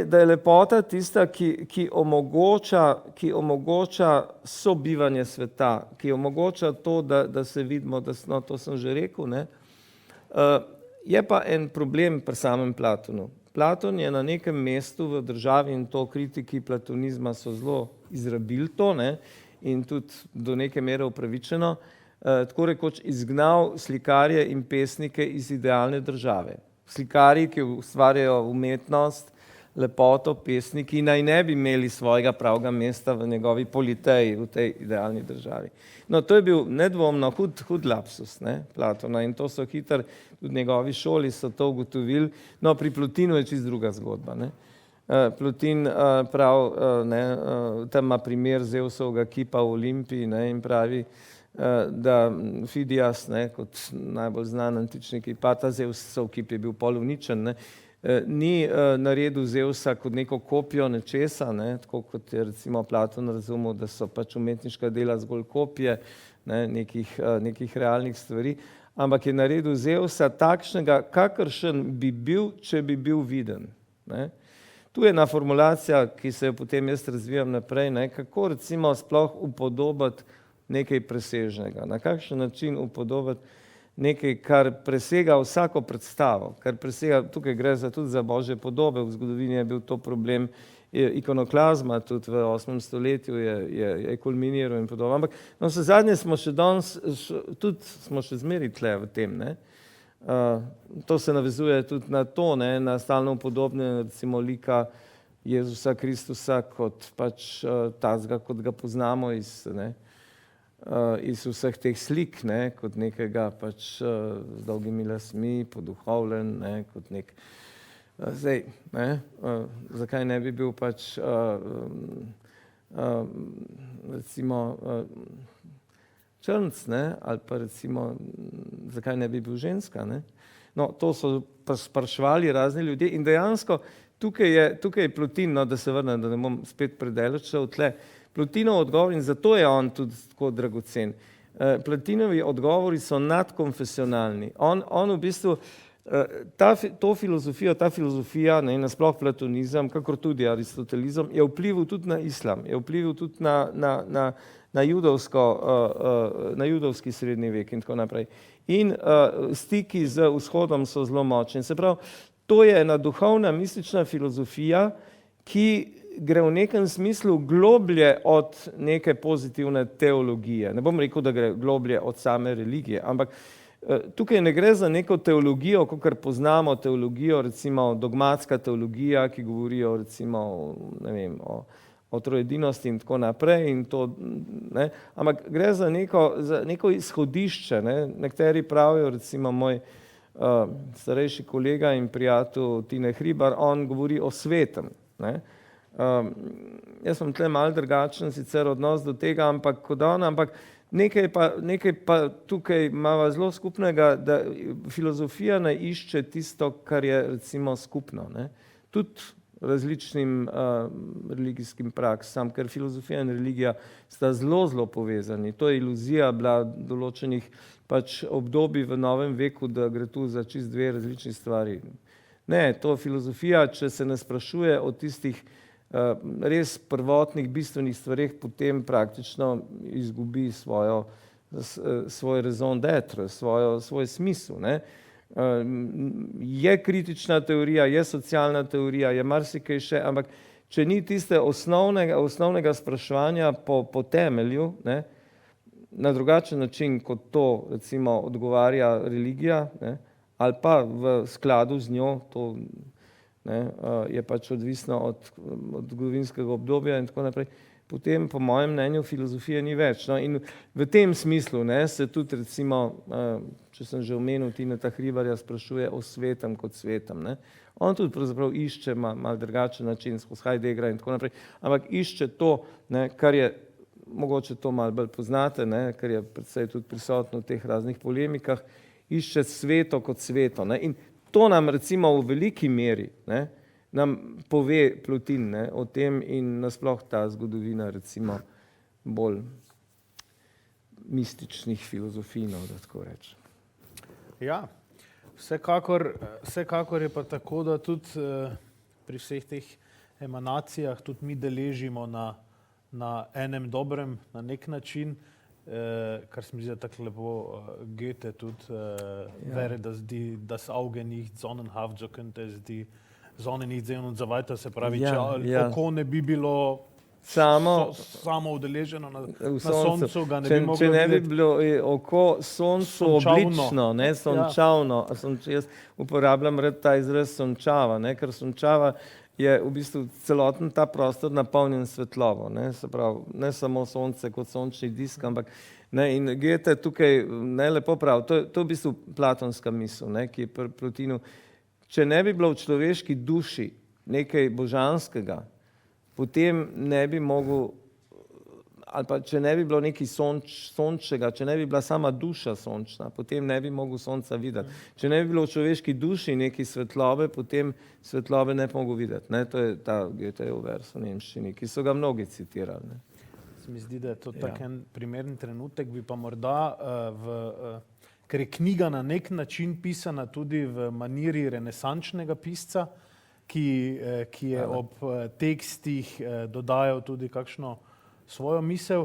da je lepota tista, ki omogoča sobivanje sveta, ki omogoča to, da se vidimo, no, to sem že rekel, ne. Je pa en problem pri samem Platonu. Platon je na nekem mestu v državi, in to kritiki platonizma so zelo izrabili to, ne, in tudi do neke mere upravičeno, tako rekoč izgnal slikarje in pesnike iz idealne države. Slikarji, ki ustvarjajo umetnost, lepoto, pesniki, naj ne bi imeli svojega pravega mesta v njegovi politeji, v tej idealni državi. No, to je bil nedvomno hud lapsus, ne, Platona, in to so hitro, tudi njegovi šoli so to ugotovili. No, pri Plotinu je čisto druga zgodba, ne. Plotin tam ima primer Zevsovega kipa v Olimpiji, ne, in pravi, da Fidias, ne, kot najbolj znan antični kip, pa ta Zevsov kip je bil pol uničen, ne, ni naredil Zevsa kot neko kopijo nečesa, ne, tako kot je recimo Platon razumel, da so pač umetniška dela zgolj kopije, ne, nekih realnih stvari, ampak je naredil Zevsa takšnega, kakršen bi bil, če bi bil viden. Ne. Tu je ena formulacija, ki se jo potem jaz razvijam naprej, ne, kako recimo sploh upodobiti nekaj presežnega, na kakšen način upodobiti nekaj, kar presega vsako predstavo, kar presega, tukaj gre tudi za božje podobe, v zgodovini je bil to problem ikonoklazma, tudi v 8. stoletju je kulminiral in podobno, ampak no, vse zadnje smo še danes, tudi smo še zmeri tle v tem, ne. To se navezuje tudi na to, ne, na stalno upodobne recimo lika Jezusa Kristusa kot pač tazga, kot ga poznamo iz vseh teh slik, ne, kot nekega pač z dolgimi lasmi, poduhovljen, ne, kot nek zdaj, ne, zakaj ne bi bil pač recimo črnc, ne, ali pa recimo zakaj ne bi bil ženska, ne. No, to so spraševali razni ljudje in dejansko tukaj je Plotin, no, da se vrnem, da ne bom spet predaleč šel tle, Plotinov odgovor, in zato je on tudi tako dragocen. Plotinovi odgovori so nadkonfesionalni. On v bistvu ta filozofija, ne, nasploh platonizem, kakor tudi aristotelizem, je vplival tudi na islam, je vplival tudi na judovski srednji vek in tako naprej. In stiki z vzhodom so zelo močni. Se pravi, to je ena duhovna, mistična filozofija, ki gre v nekem smislu globlje od neke pozitivne teologije. Ne bom rekel, da gre globlje od same religije, ampak tukaj ne gre za neko teologijo, kakor poznamo teologijo, recimo dogmatska teologija, ki govorijo recimo ne vem, o troedinosti in tako naprej, in to, ne, ampak gre za neko izhodišče. Ne. Nekateri pravijo, recimo moj starejši kolega in prijatelj Tine Hribar, on govori o svetem. Ne. Jaz sem tle malo drugačen sicer odnos do tega, ampak nekaj pa tukaj imava zelo skupnega, da filozofija ne išče tisto, kar je recimo skupno, ne. Tudi različnim religijskim praksam, ker filozofija in religija sta zelo povezani. To je iluzija bila določenih pač obdobij v novem veku, da gre tu za čisto dve različni stvari. Ne, to filozofija, če se ne sprašuje o tistih res prvotnih bistvenih stvareh, potem praktično izgubi svoj raison d'être, svoj smisel, ne. Je kritična teorija, je socialna teorija, je marsikaj še, ampak če ni tiste osnovnega spraševanja po temelju, ne, na drugačen način, kot to recimo odgovarja religija, ne, ali pa v skladu z njo, to ne, je pač odvisno od zgodovinskega obdobja in tako naprej, potem po mojem mnenju filozofije ni več. No, in v tem smislu ne, se tudi recimo, če sem že omenil, Tineta Hribarja sprašuje o svetem kot svetem. Ne. On tudi pravzaprav išče malo drugačen način skozi Heideggera in tako naprej, ampak išče to, ne, kar je, mogoče to malo bolj poznate, ne, ker je predvsej tudi prisotno v teh raznih polemikah, išče sveto kot sveto. Ne. In to nam recimo v veliki meri, ne, nam pove Plotin, ne, o tem in nasploh ta zgodovina recimo bolj mističnih filozofij, no, da tako rečem.
Ja, vsekakor je pa tako, da tudi pri vseh teh emanacijah tudi mi deležimo na enem dobrem, na nek način, kar se mi zdi tako lepo Goethe tudi wäre das Auge nicht sonnenhaft, so könnte es die Sonne nicht sehen und so weiter, se pravi, če oko ne bi bilo samo udeleženo na soncu, ga ne bi moglo
če ne bi
videti.
bilo oko soncu oblično, ne, sončavno, jaz uporabljam rad ta izraz sončava, ne, ker sončava je v bistvu celoten ta prostor napolnjen svetlobo, ne, se pravi, ne samo sonce kot sončni disk, ampak ne, in Goethe tukaj ne lepo pravi, to je v bistvu platonska misel, ne, ki je pri Plotinu. Če ne bi bilo v človeški duši nekaj božanskega, potem ne bi mogel, ali pa če ne bi bilo nekaj sončnega, če ne bi bila sama duša sončna, potem ne bi mogel sonca videti. Če ne bi bilo v človeški duši nekaj svetlobe, potem svetlobe ne bi mogel videti. Ne? To je ta Goethejev vers v nemščini, ki so ga mnogi citirali. Ne?
Se mi zdi, da je to tak en primeren trenutek, bi pa morda ker je knjiga na nek način pisana tudi v maniri renesančnega pisca, ki je ob tekstih dodajal tudi kakšno svojo misel.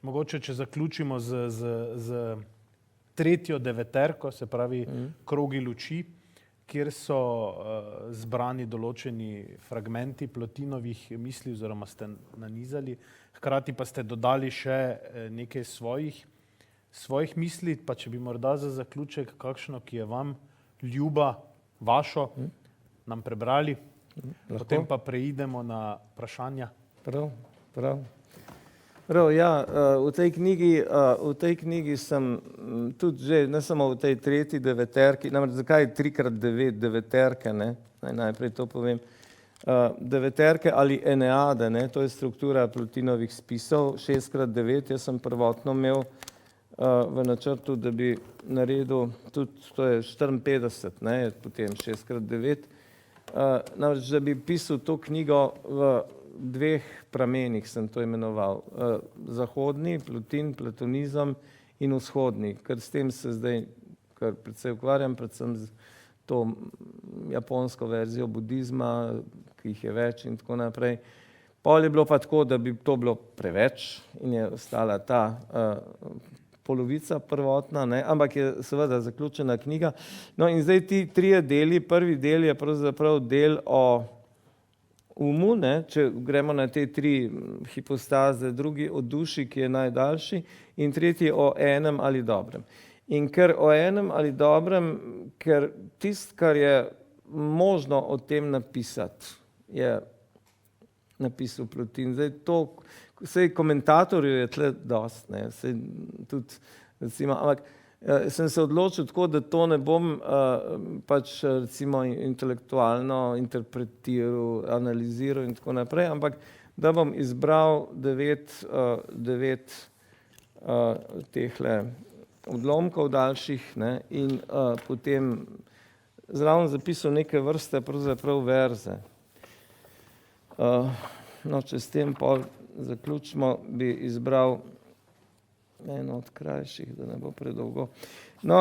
Mogoče, če zaključimo z tretjo deveterko, se pravi Krogi luči, kjer so zbrani določeni fragmenti Plotinovih misli oziroma ste nanizali, hkrati pa ste dodali še nekaj svojih misli, pa če bi morda za zaključek kakšno, ki je vam ljuba, vašo, nam prebrali, potem pa preidemo na vprašanja.
Prav, ja, v tej knjigi sem tudi že, ne samo v tej tretji deveterki, namreč zakaj 3x9 deveterke, ne? Najprej to povem. Deveterke ali eneade, ne? To je struktura Plotinovih spisov, 6x9, jaz sem prvotno imel v načrtu, da bi naredil tudi, to je 54, ne, potem 6x9, namreč, da bi pisal to knjigo v dveh pramenih, sem to imenoval, zahodni, Plotin, platonizem in vzhodni, ker s tem se zdaj kar predvsej ukvarjam, predvsem z to japonsko verzijo budizma, ki jih je več in tako naprej. Pol je bilo pa tako, da bi to bilo preveč in je ostala ta polovica prvotna, ne? Ampak je seveda zaključena knjiga. No in zdaj ti trije deli, prvi del je pravzaprav del o umu, ne? Če gremo na te tri hipostaze, drugi o duši, ki je najdaljši, in tretji o enem ali dobrem. In ker o enem ali dobrem, ker tisto, kar je možno o tem napisati, je napisal Plotin. Zdaj to, sej komentatorjev je tle dost, ne, sej tudi, recimo, ampak sem se odločil tako, da to ne bom pač recimo intelektualno interpretiral, analiziral in tako naprej, ampak da bom izbral devet tehle odlomkov daljših, ne, in potem zraven zapisal neke vrste pravzaprav verze. No, če s tem pol zaključimo, bi izbral eno od krajših, da ne bo predolgo. No,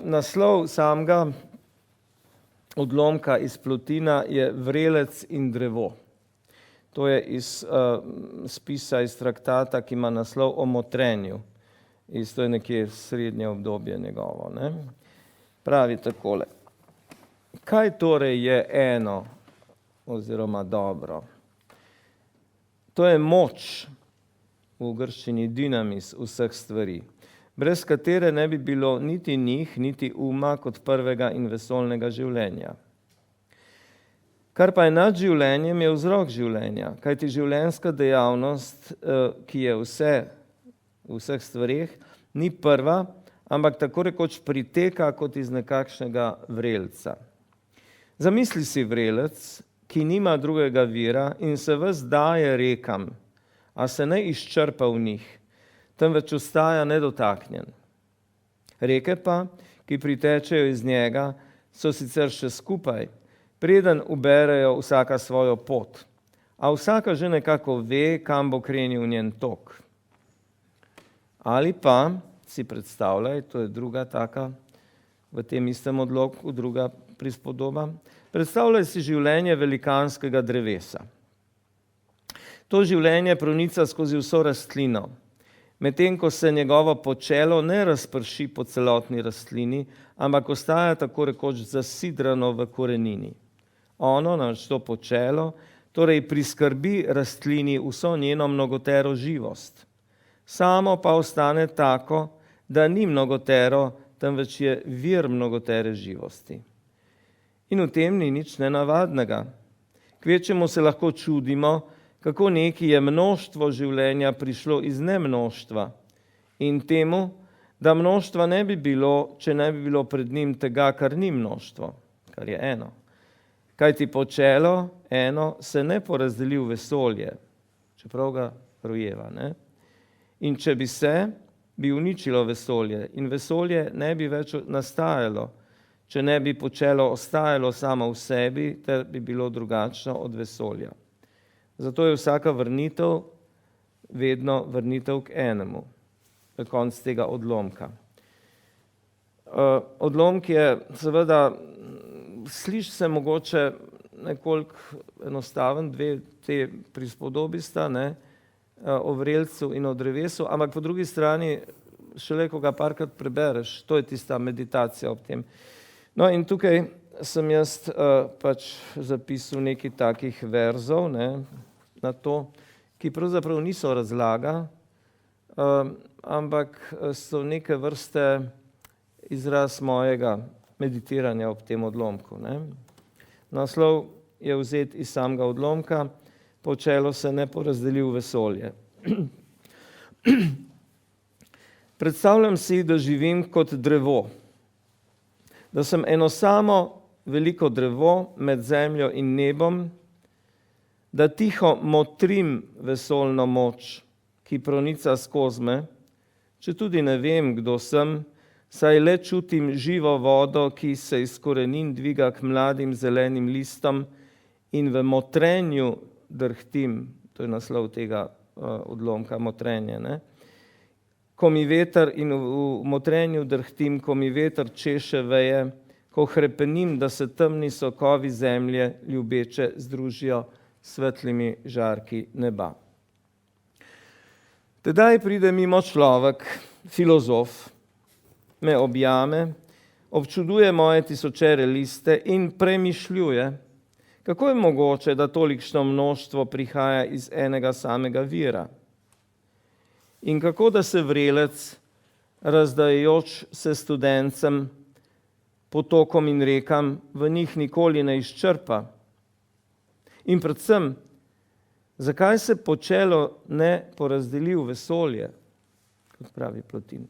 naslov samega odlomka iz Plotina je Vrelec in drevo. To je iz spisa, iz traktata, ki ima naslov o motrenju. To je nekje srednje obdobje njegovo, ne. Pravi takole. Kaj torej je eno oziroma dobro? To je moč v grščini dynamis vseh stvari, brez katere ne bi bilo niti njih, niti uma kot prvega in vesoljnega življenja. Kar pa je nad življenjem, je vzrok življenja, kajti življenjska dejavnost, ki je v vseh stvareh, ni prva, ampak tako rekoč priteka kot iz nekakšnega vrelca. Zamisli si vrelec, ki nima drugega vira in se ves daje rekam, a se ne izčrpa v njih, temveč ostaja nedotaknjen. Reke pa, ki pritečejo iz njega, so sicer še skupaj, preden uberejo vsaka svojo pot, a vsaka že nekako ve, kam bo krenil njen tok. Ali pa, si predstavljaj, to je druga taka, v tem istem odlomku, druga prispodoba, predstavljaj si življenje velikanskega drevesa. To življenje pronica skozi vso rastlino, medtem ko se njegovo počelo ne razprši po celotni rastlini, ampak ostaja tako rekoč zasidrano v korenini. Ono, namreč to počelo, torej priskrbi rastlini vso njeno mnogotero živost. Samo pa ostane tako, da ni mnogotero, temveč je vir mnogotere živosti. In v tem ni nič nenavadnega. Kvečemu se lahko čudimo, kako neki je množstvo življenja prišlo iz nemnoštva in temu, da mnoštva ne bi bilo, če ne bi bilo pred njim tega, kar ni mnoštvo, kar je eno. Kajti počelo eno se ne porazdeli v vesolje, čeprav ga rojeva, ne? In če bi se, bi uničilo vesolje in vesolje ne bi več nastajalo, če ne bi počelo ostajalo samo v sebi, ter bi bilo drugačno od vesolja. Zato je vsaka vrnitev vedno vrnitev k enemu, v konc tega odlomka. Odlomk je seveda, sliši se mogoče nekoliko enostaven, dve te prispodobi sta, ne, o vrelcu in o drevesu, ampak po drugi strani, šele ko ga parkrat prebereš, to je tista meditacija ob tem. No in tukaj sem jaz pač zapisal nekaj takih verzov, ne, na to, ki pravzaprav niso razlaga, ampak so neke vrste izraz mojega meditiranja ob tem odlomku, ne. Naslov je vzet iz samega odlomka, počelo se ne porazdeli v vesolje. Predstavljam si, da živim kot drevo, da sem eno samo veliko drevo med zemljo in nebom, da tiho motrim vesoljno moč, ki pronica skozi me, če tudi ne vem, kdo sem, saj le čutim živo vodo, ki se iz korenin dviga k mladim zelenim listom in v motrenju drhtim, to je naslov tega odlomka, motrenje, ne? Ko mi veter in v motrenju drhtim, ko mi veter češe veje, ko hrepenim, da se temni sokovi zemlje ljubeče združijo svetlimi žarki neba. Tedaj pride mimo človek, filozof, me objame, občuduje moje tisočere liste in premišljuje, kako je mogoče, da tolikšno množstvo prihaja iz enega samega vira. In kako da se vrelec, razdajajoč se studencem, potokom in rekam, v njih nikoli ne izčrpa. In predvsem, zakaj se počelo ne porazdeli v vesolje, kot pravi Plotin.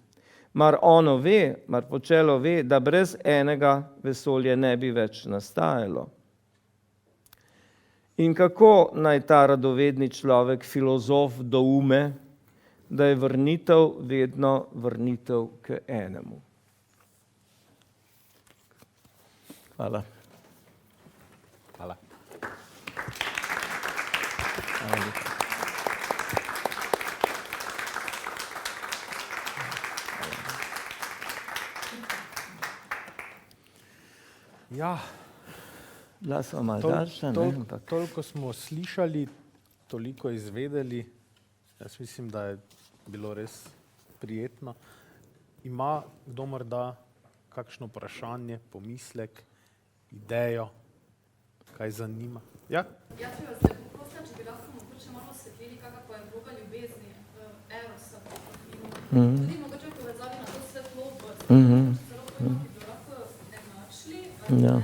Mar ono ve, mar počelo ve, da brez enega vesolje ne bi več nastajalo. In kako naj ta radovedni človek, filozof, doume, da je vrnitev vedno vrnitev k enemu. Hvala.
Hvala. Ja,
Glasova malo daljša, ne?
Toliko smo slišali, toliko izvedeli. Jaz mislim, da je bilo res prijetno. Ima kdo morda kakšno vprašanje, pomislek, idejo, kaj zanima? Ja?
Jaz bi vas lepo prosila, če bi lahko mogoče malo osvetlili, kakšna pa je vloga ljubezni, erosa. In tudi mogoče v povezavi na to svetlobo, zelo bi bilo lahko enačili, ali
Ja.
ne?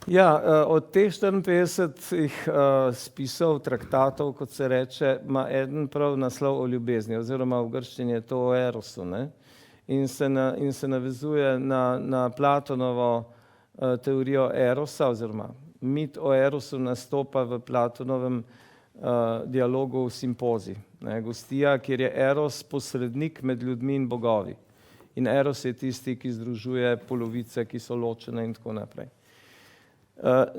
Ja, od teh 54 spisov, traktatov, kot se reče, ima eden prav naslov o ljubezni, oziroma v grščini je to o erosu, ne? In se navezuje na Platonovo teorijo erosa, oziroma mit o erosu nastopa v Platonovem dialogu Simpozij, ne? Gostija, kjer je eros posrednik med ljudmi in bogovi. In eros je tisti, ki združuje polovice, ki so ločene in tako naprej.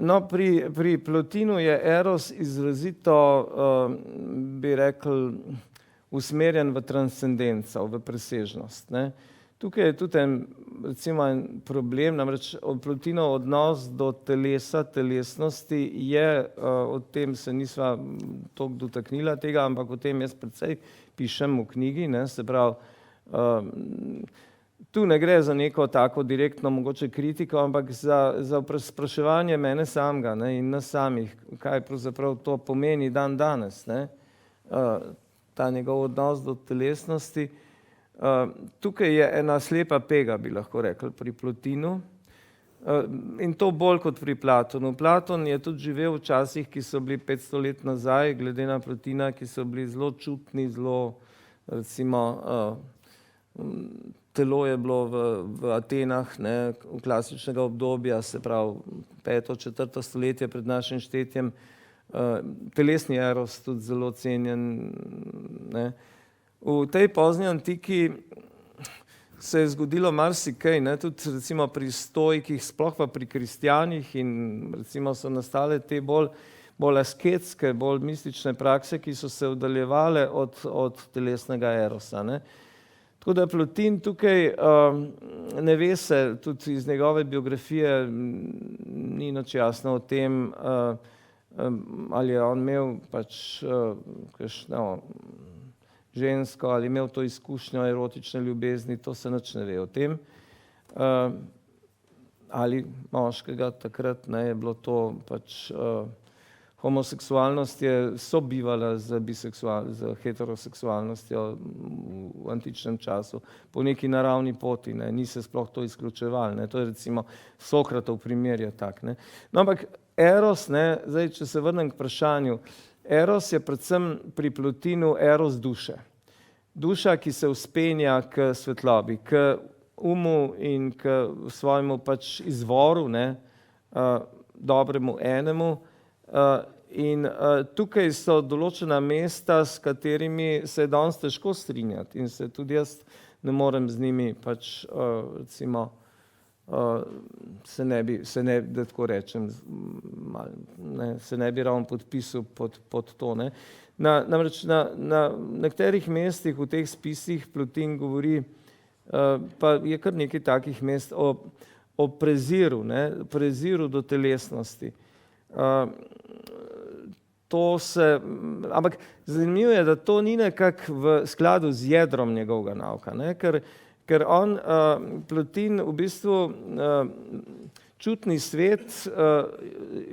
No, pri Plotinu je eros izrazito, bi rekel, usmerjen v transcendenco, v presežnost, ne. Tukaj je tudi recimo en problem, namreč Plotinov odnos do telesa, telesnosti je, o tem se nisva toliko dotaknila tega, ampak o tem jaz precej pišem v knjigi, ne, se pravi, tu ne gre za neko tako direktno mogoče kritiko, ampak za spraševanje mene samega, ne, in nas samih, kaj pravzaprav to pomeni dan danes, ne, ta njegov odnos do telesnosti. Tukaj je ena slepa pega, bi lahko rekli, pri Plotinu, in to bolj kot pri Platonu. Platon je tudi živel v časih, ki so bili 500 let nazaj, glede na Plotina, ki so bili zelo čutni, zelo, recimo, telo je bilo v Atenah, ne, v klasičnega obdobja, se pravi 5. 4. stoletje pred našim štetjem, telesni eros tudi zelo cenjen, ne. V tej pozni antiki se je zgodilo marsikaj, ne, tudi recimo pri stoikih, sploh pa pri kristjanih, in recimo so nastale te bolj asketske, bolj mistične prakse, ki so se oddaljevale od telesnega erosa, ne. Tako da Plotin tukaj, ne ve se, tudi iz njegove biografije ni nič jasno o tem, ali je on imel pač kakšno žensko, ali imel to izkušnjo erotične ljubezni, to se nič ne ve o tem. Ali moškega takrat, ne, je bilo to pač, homoseksualnost je sobivala z heteroseksualnostjo v antičnem času po neki naravni poti, ne, ni se sploh to izključevalo, ne, to je recimo Sokratov primer je tak, ne. No, ampak eros, ne, zdaj, če se vrnem k vprašanju, eros je predvsem pri Plotinu eros duše. Duša, ki se vzpenja k svetlobi, k umu in k svojemu pač izvoru, ne, dobremu enemu, in tukaj so določena mesta, s katerimi se je danes težko strinjati in se tudi jaz ne morem z njimi pač, recimo, se ne bi, da tako rečem, ne, se ne bi ravno podpisal pod to, ne. Namreč na nekaterih mestih v teh spisih Plotin govori, pa je kar nekaj takih mest o preziru, ne, preziru do telesnosti. Ampak zanimivo je, da to ni nekako v skladu z jedrom njegovega nauka, ne, ker on, Plotin v bistvu, čutni svet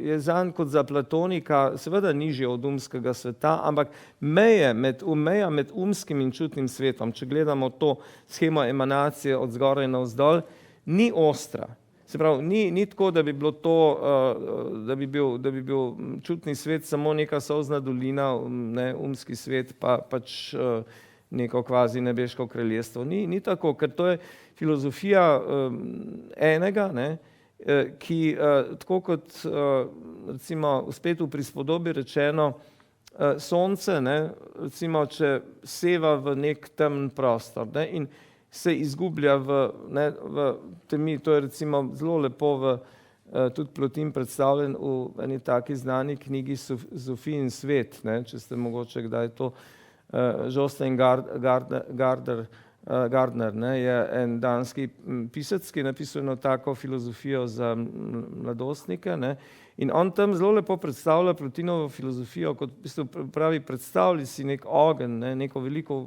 je zanj kot za Platonika seveda nižji od umskega sveta, ampak meja med umskim in čutnim svetom, če gledamo to shemo emanacije od zgoraj navzdol, ni ostra. Se pravi, ni tako, da bi bilo to, da bi bil čutni svet samo neka solzna dolina, ne, umski svet pa pač neko kvazi nebeško kraljestvo. Ni tako, ker to je filozofija enega, ne, ki tako kot recimo spet v prispodobi rečeno, sonce, ne, recimo, če seva v nek temen prostor, ne, in se izgublja v temi, to je recimo zelo lepo tudi Plotin predstavljen v eni taki znani knjigi Zofijin svet, ne, če ste mogoče kdaj to, Jostein Gardner, ne, je en danski pisec, ki je napisal eno tako filozofijo za mladostnike, ne, in on tam zelo lepo predstavlja Plotinovo filozofijo, kot v bistvu pravi, predstavlja si nek ogenj, ne, neko veliko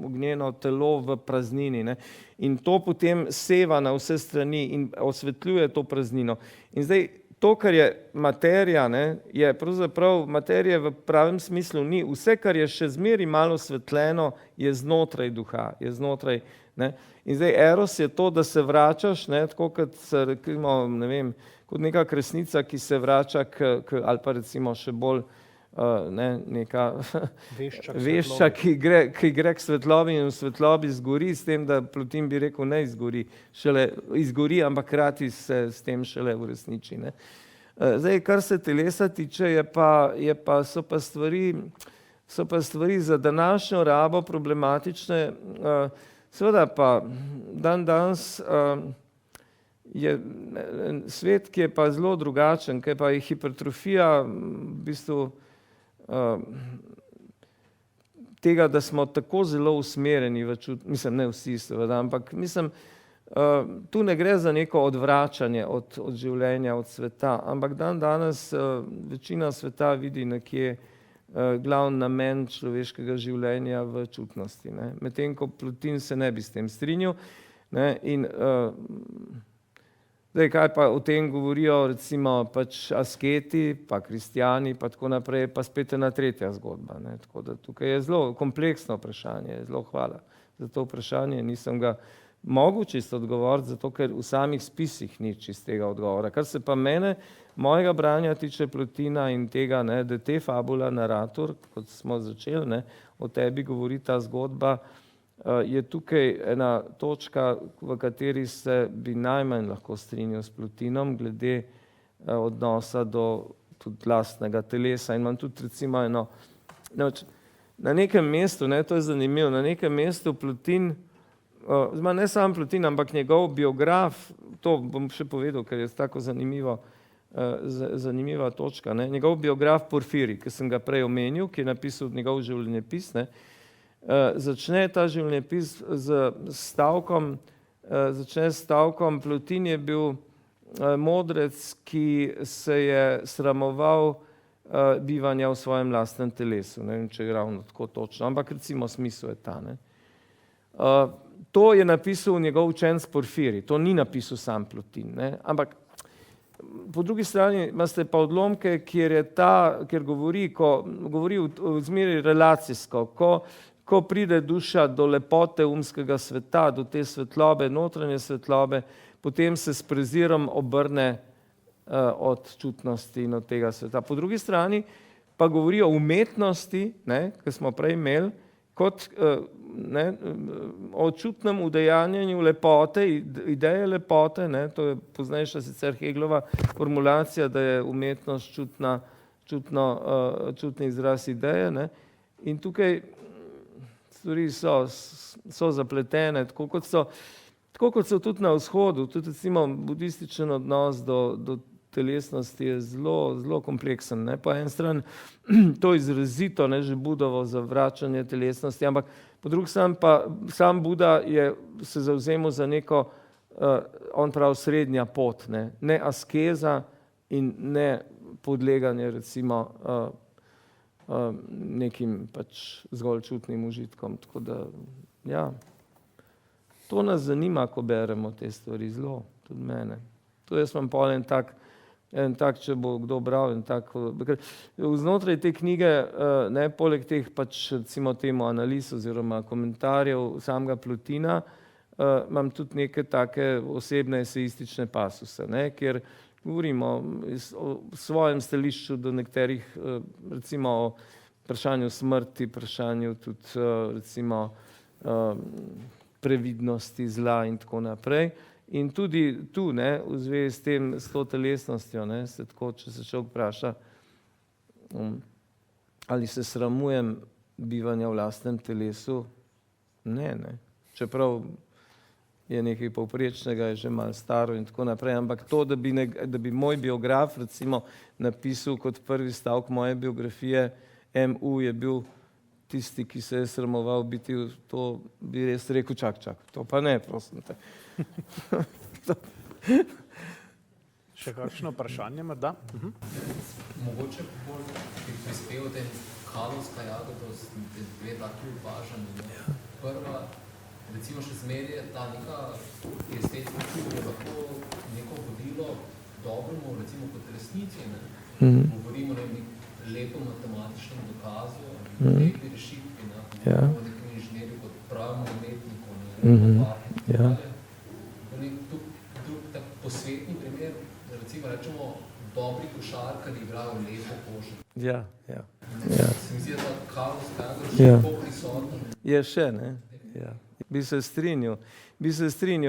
ognjeno telo v praznini, ne, in to potem seva na vse strani in osvetljuje to praznino. In zdaj to, kar je materija, ne, je pravzaprav materije v pravem smislu ni. Vse, kar je še zmeri malo svetljeno, je znotraj duha, je znotraj, ne. In zdaj eros je to, da se vračaš, ne, tako kot se rekimo, ne vem, kot neka kresnica, ki se vrača ali pa recimo še bolj neka vešča, ki gre k svetlobi in v svetlobi zgori, s tem, da Plotin bi rekel, ne izgori, šele izgori, ampak hkrati se s tem šele uresniči, ne. Zdaj, kar se telesa tiče, so pa stvari za današnjo rabo problematične, seveda pa danes je svet, ki je pa zelo drugačen, ki pa je hipertrofija v bistvu tega, da smo tako zelo usmerjeni v mislim, ne vsi seveda, ampak mislim, tu ne gre za neko odvračanje od življenja, od sveta, ampak danes večina sveta vidi nekje glavni namen človeškega življenja v čutnosti, ne. Medtem ko Plotin se ne bi s tem strinjal, ne, in zdaj, kaj pa o tem govorijo recimo pač asketi, pa kristjani, pa tako naprej, pa spet ena tretja zgodba, ne. Tako da tukaj je zelo kompleksno vprašanje, zelo hvala za to vprašanje, nisem ga mogel čisto odgovoriti, zato ker v samih spisih ni čistega odgovora. Kar se pa mene, mojega branja tiče Plotina in tega, ne, da te fabula narator, kot smo začeli, ne, o tebi govori ta zgodba, je tukaj ena točka, v kateri se bi najmanj lahko strinjal s Plotinom glede odnosa do tudi lastnega telesa. In imam tudi recimo na nekem mestu, ne, to je zanimivo, na nekem mestu Plotin, ne samo Plotin, ampak njegov biograf, to bom še povedal, ker je tako zanimiva točka, ne, njegov biograf Porfirij, ki sem ga prej omenil, ki je napisal njegov življenjepis, ne, začne ta življenjepis s stavkom, Plotin je bil modrec, ki se je sramoval bivanja v svojem lastnem telesu. Ne vem, če je ravno tako točno, ampak recimo smisel je ta, ne. To je napisal njegov učenec Porfirij, to ni napisal sam Plotin, ne, ampak po drugi strani imate pa odlomke, kjer govori v zmeri relacijsko, ko pride duša do lepote umskega sveta, do te svetlobe, notranje svetlobe, potem se s prezirom obrne od čutnosti in od tega sveta. Po drugi strani pa govori o umetnosti, ne, ki smo prej imeli, kot o čutnem udejanjanju lepote, ideje lepote, ne, to je poznejša sicer Hegelova formulacija, da je umetnost čutni izraz ideje, ne, in tukaj stvari so zapletene, tako kot so tudi na vzhodu, tudi recimo budističen odnos do telesnosti je zelo kompleksen, ne, po eni strani to izrazito, ne, že Budovo zavračanje telesnosti, ampak po drugi strani pa sam Buda se zavzemal za neko, on pravi, srednja pot, ne askeza in ne podleganje recimo nekim pač zgolj čutnim užitkom, tako da, ja, to nas zanima, ko beremo te stvari, zelo, tudi mene. To jaz imam pol en tak, če bo kdo bral, znotraj te knjige, ne, poleg teh pač recimo temu analiz oziroma komentarjev samega Plotina, imam tudi neke take osebne eseistične pasuse, ne, kjer govorimo o svojem stališču do nekaterih, recimo o vprašanju smrti, vprašanju tudi recimo previdnosti zla in tako naprej. In tudi tu, ne, v zvezi s to telesnostjo, ne, se tako, če se človek vpraša, ali se sramujem bivanja v lastnem telesu, ne, čeprav je nekaj povprečnega, je že malo staro in tako naprej, ampak to, da bi moj biograf recimo napisal kot prvi stavek moje biografije, MU je bil tisti, ki se je sramoval biti, to bi res rekel, čak, to pa ne, prosim te.
Še kakšno vprašanje ima, da?
Mogoče bolj bi prispel ten kalovska jagodost, dve taki uvažani. Prva, recimo še zmeraj je ta neka estetska, ki je lahko neko vodilo dobremu, recimo kot resnici, ne, govorimo o nekem lepem matematičnem dokazu, lepi rešitvi, ne, o nekem inženirju kot pravemu umetniku, drug tak posvetni primer, recimo rečemo, dobri košarkarji igrajo lepo košarko.
Ja.
Se mi zdi, da Carlos Kagler še tako prisoten.
Je še, ne? Ja. Bi se strinjal.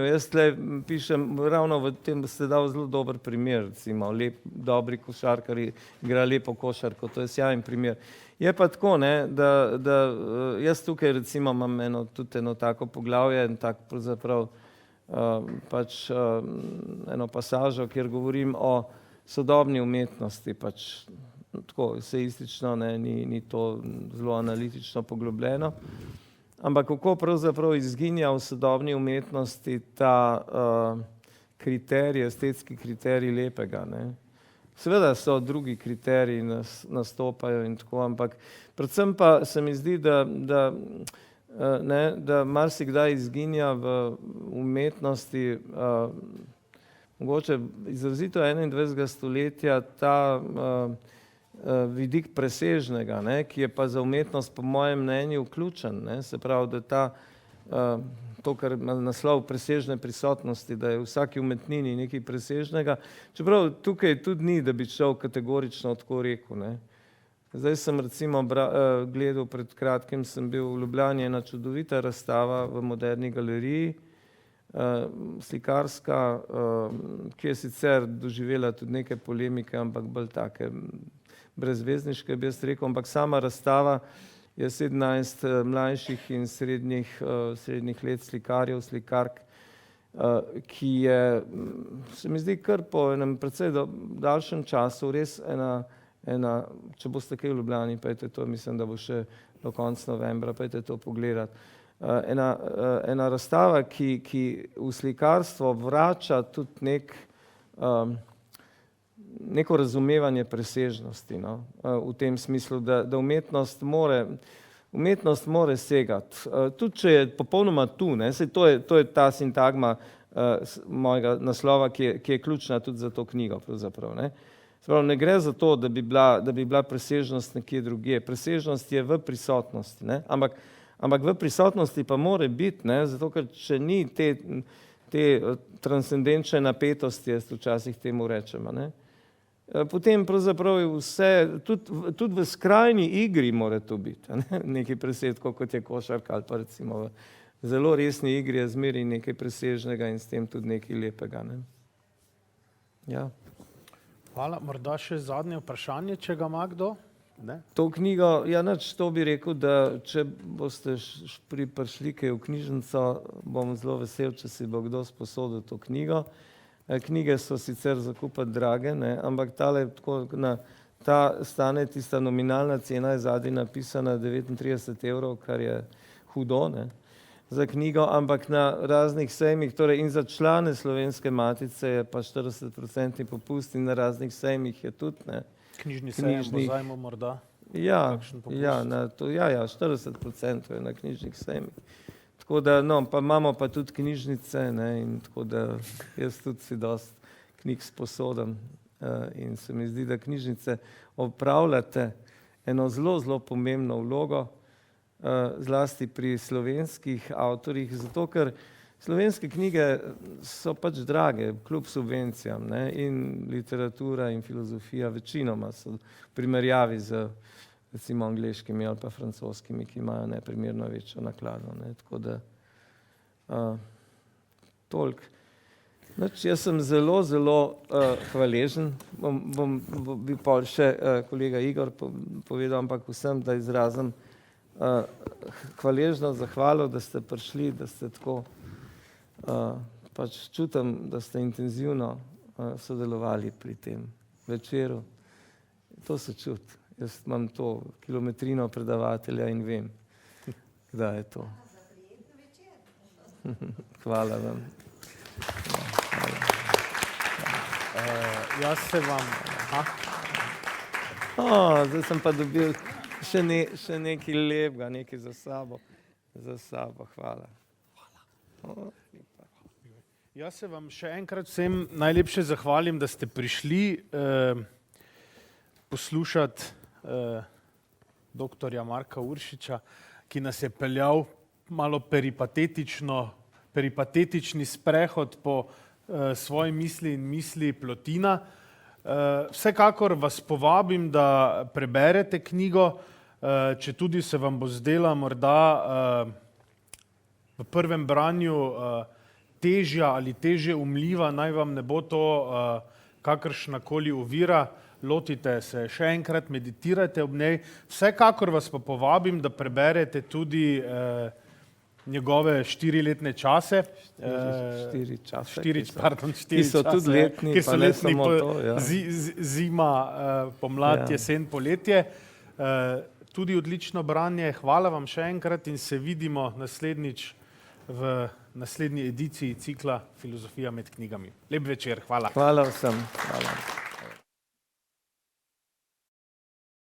Jaz tle pišem, ravno v tem, da ste dal zelo dober primer, recimo, dobri košarkarji igrajo lepo košarko, to je sjajen primer. Je pa tako, ne, da jaz tukaj recimo imam tudi eno tako poglavje, en tak pravzaprav eno pasažo, kjer govorim o sodobni umetnosti, tako eseistično, ne, ni to zelo analitično poglobljeno, ampak kako pravzaprav izginja v sodobni umetnosti ta kriterij, estetski kriterij lepega, ne. Seveda so drugi kriteriji nastopajo in tako, ampak predvsem pa se mi zdi, da marsikdaj izginja v umetnosti mogoče izrazito 21. stoletja ta vidik presežnega, ne, ki je pa za umetnost po mojem mnenju vključen, ne, se pravi, da to, kar ima naslov presežne prisotnosti, da je v vsaki umetnini nekaj presežnega, čeprav tukaj tudi ni, da bi človek kategorično tako rekel, ne. Zdaj sem recimo gledal, pred kratkim sem bil v Ljubljani, ena čudovita razstava v Moderni galeriji, slikarska, ki je sicer doživela tudi neke polemike, ampak bolj take brezvezniške, bi jaz rekel, ampak sama razstava je 17 mlajših in srednjih let slikarjev, slikark, ki je, se mi zdi, kar po enem precej daljšem času res ena, če boste kaj v Ljubljani, pojdite to, mislim, da bo še do konca novembra, pojdite to pogledati. Ena razstava, ki v slikarstvo vrača tudi neko razumevanje presežnosti, no? V tem smislu, da umetnost more segati. Tudi če je popolnoma tu, ne? Saj to je ta sintagma mojega naslova, ki je ključna tudi za to knjigo pravzaprav, ne? Ne gre za to, da bi bila presežnost nekje drugje. Presežnost je v prisotnosti, ne? Ampak v prisotnosti pa more biti, ne? Zato ker če ni te transcendenčne napetosti, jaz včasih temu rečemo, ne? Potem pravzaprav je vse, tudi v skrajni igri mora to biti, ne? Nekaj presedko, kot je košarka, ali pa recimo v zelo resni igri je zmeraj nekaj presežnega in s tem tudi nekaj lepega, ne? Ja.
Hvala. Morda še zadnje vprašanje, če ga ima kdo? Ne?
To knjigo, ja, to bi rekel, da če boste prišli kaj v knjižnico, bom zelo vesel, če si bo kdo sposodil to knjigo. Knjige so sicer za kupiti drage, ne, ampak ta stane, tista nominalna cena je zadnji napisana 39 €, kar je hudo, ne, za knjigo, ampak na raznih sejmih, torej in za člane Slovenske matice je pa 40% popust in na raznih sejmih je tudi, ne.
Knjižni sejem bo zajmo morda?
Ja, 40% je na knjižnih sejmih. Tako da, no, pa imamo pa tudi knjižnice, ne, in tako da jaz tudi si dosti knjig sposodim in se mi zdi, da knjižnice opravljate eno zelo, zelo pomembno vlogo, zlasti pri slovenskih avtorjih, zato ker slovenske knjige so pač drage, kljub subvencijam, ne, in literatura in filozofija večinoma so v primerjavi z recimo angleškimi ali pa francoskimi, ki imajo neprimerno večjo naklado, ne, tako da toliko. Jaz sem zelo, zelo hvaležen, bi pa še kolega Igor povedal, ampak vsem, da izrazim hvaležnost, zahvalo, da ste prišli, da ste tako, pač čutim, da ste intenzivno sodelovali pri tem večeru. To se čuti. Jaz imam to kilometrino predavatelja in vem, kdaj je to. Hvala vam.
Jaz se vam...
Zdaj sem pa dobil še nekaj lepega, nekaj za sabo. Hvala.
Jaz se vam še enkrat vsem najlepše zahvalim, da ste prišli poslušati doktorja Marka Uršiča, ki nas je peljal malo peripatetični sprehod po svoji misli in misli Plotina. Vsekakor vas povabim, da preberete knjigo, če tudi se vam bo zdela morda v prvem branju težja ali težje umljiva, naj vam ne bo to kakršnakoli ovira, lotite se še enkrat, meditirajte ob njej. Vsekakor vas pa povabim, da preberete tudi njegove 4-letne čase.
4 čase.
Ki
so tudi letni,
ki so
pa ne
letni,
samo to, ja.
Zima, pomlad,
Ja.
jesen, poletje. Tudi odlično branje. Hvala vam še enkrat in se vidimo naslednjič v naslednji ediciji cikla Filozofija med knjigami. Lep večer, hvala.
Hvala vsem. Hvala.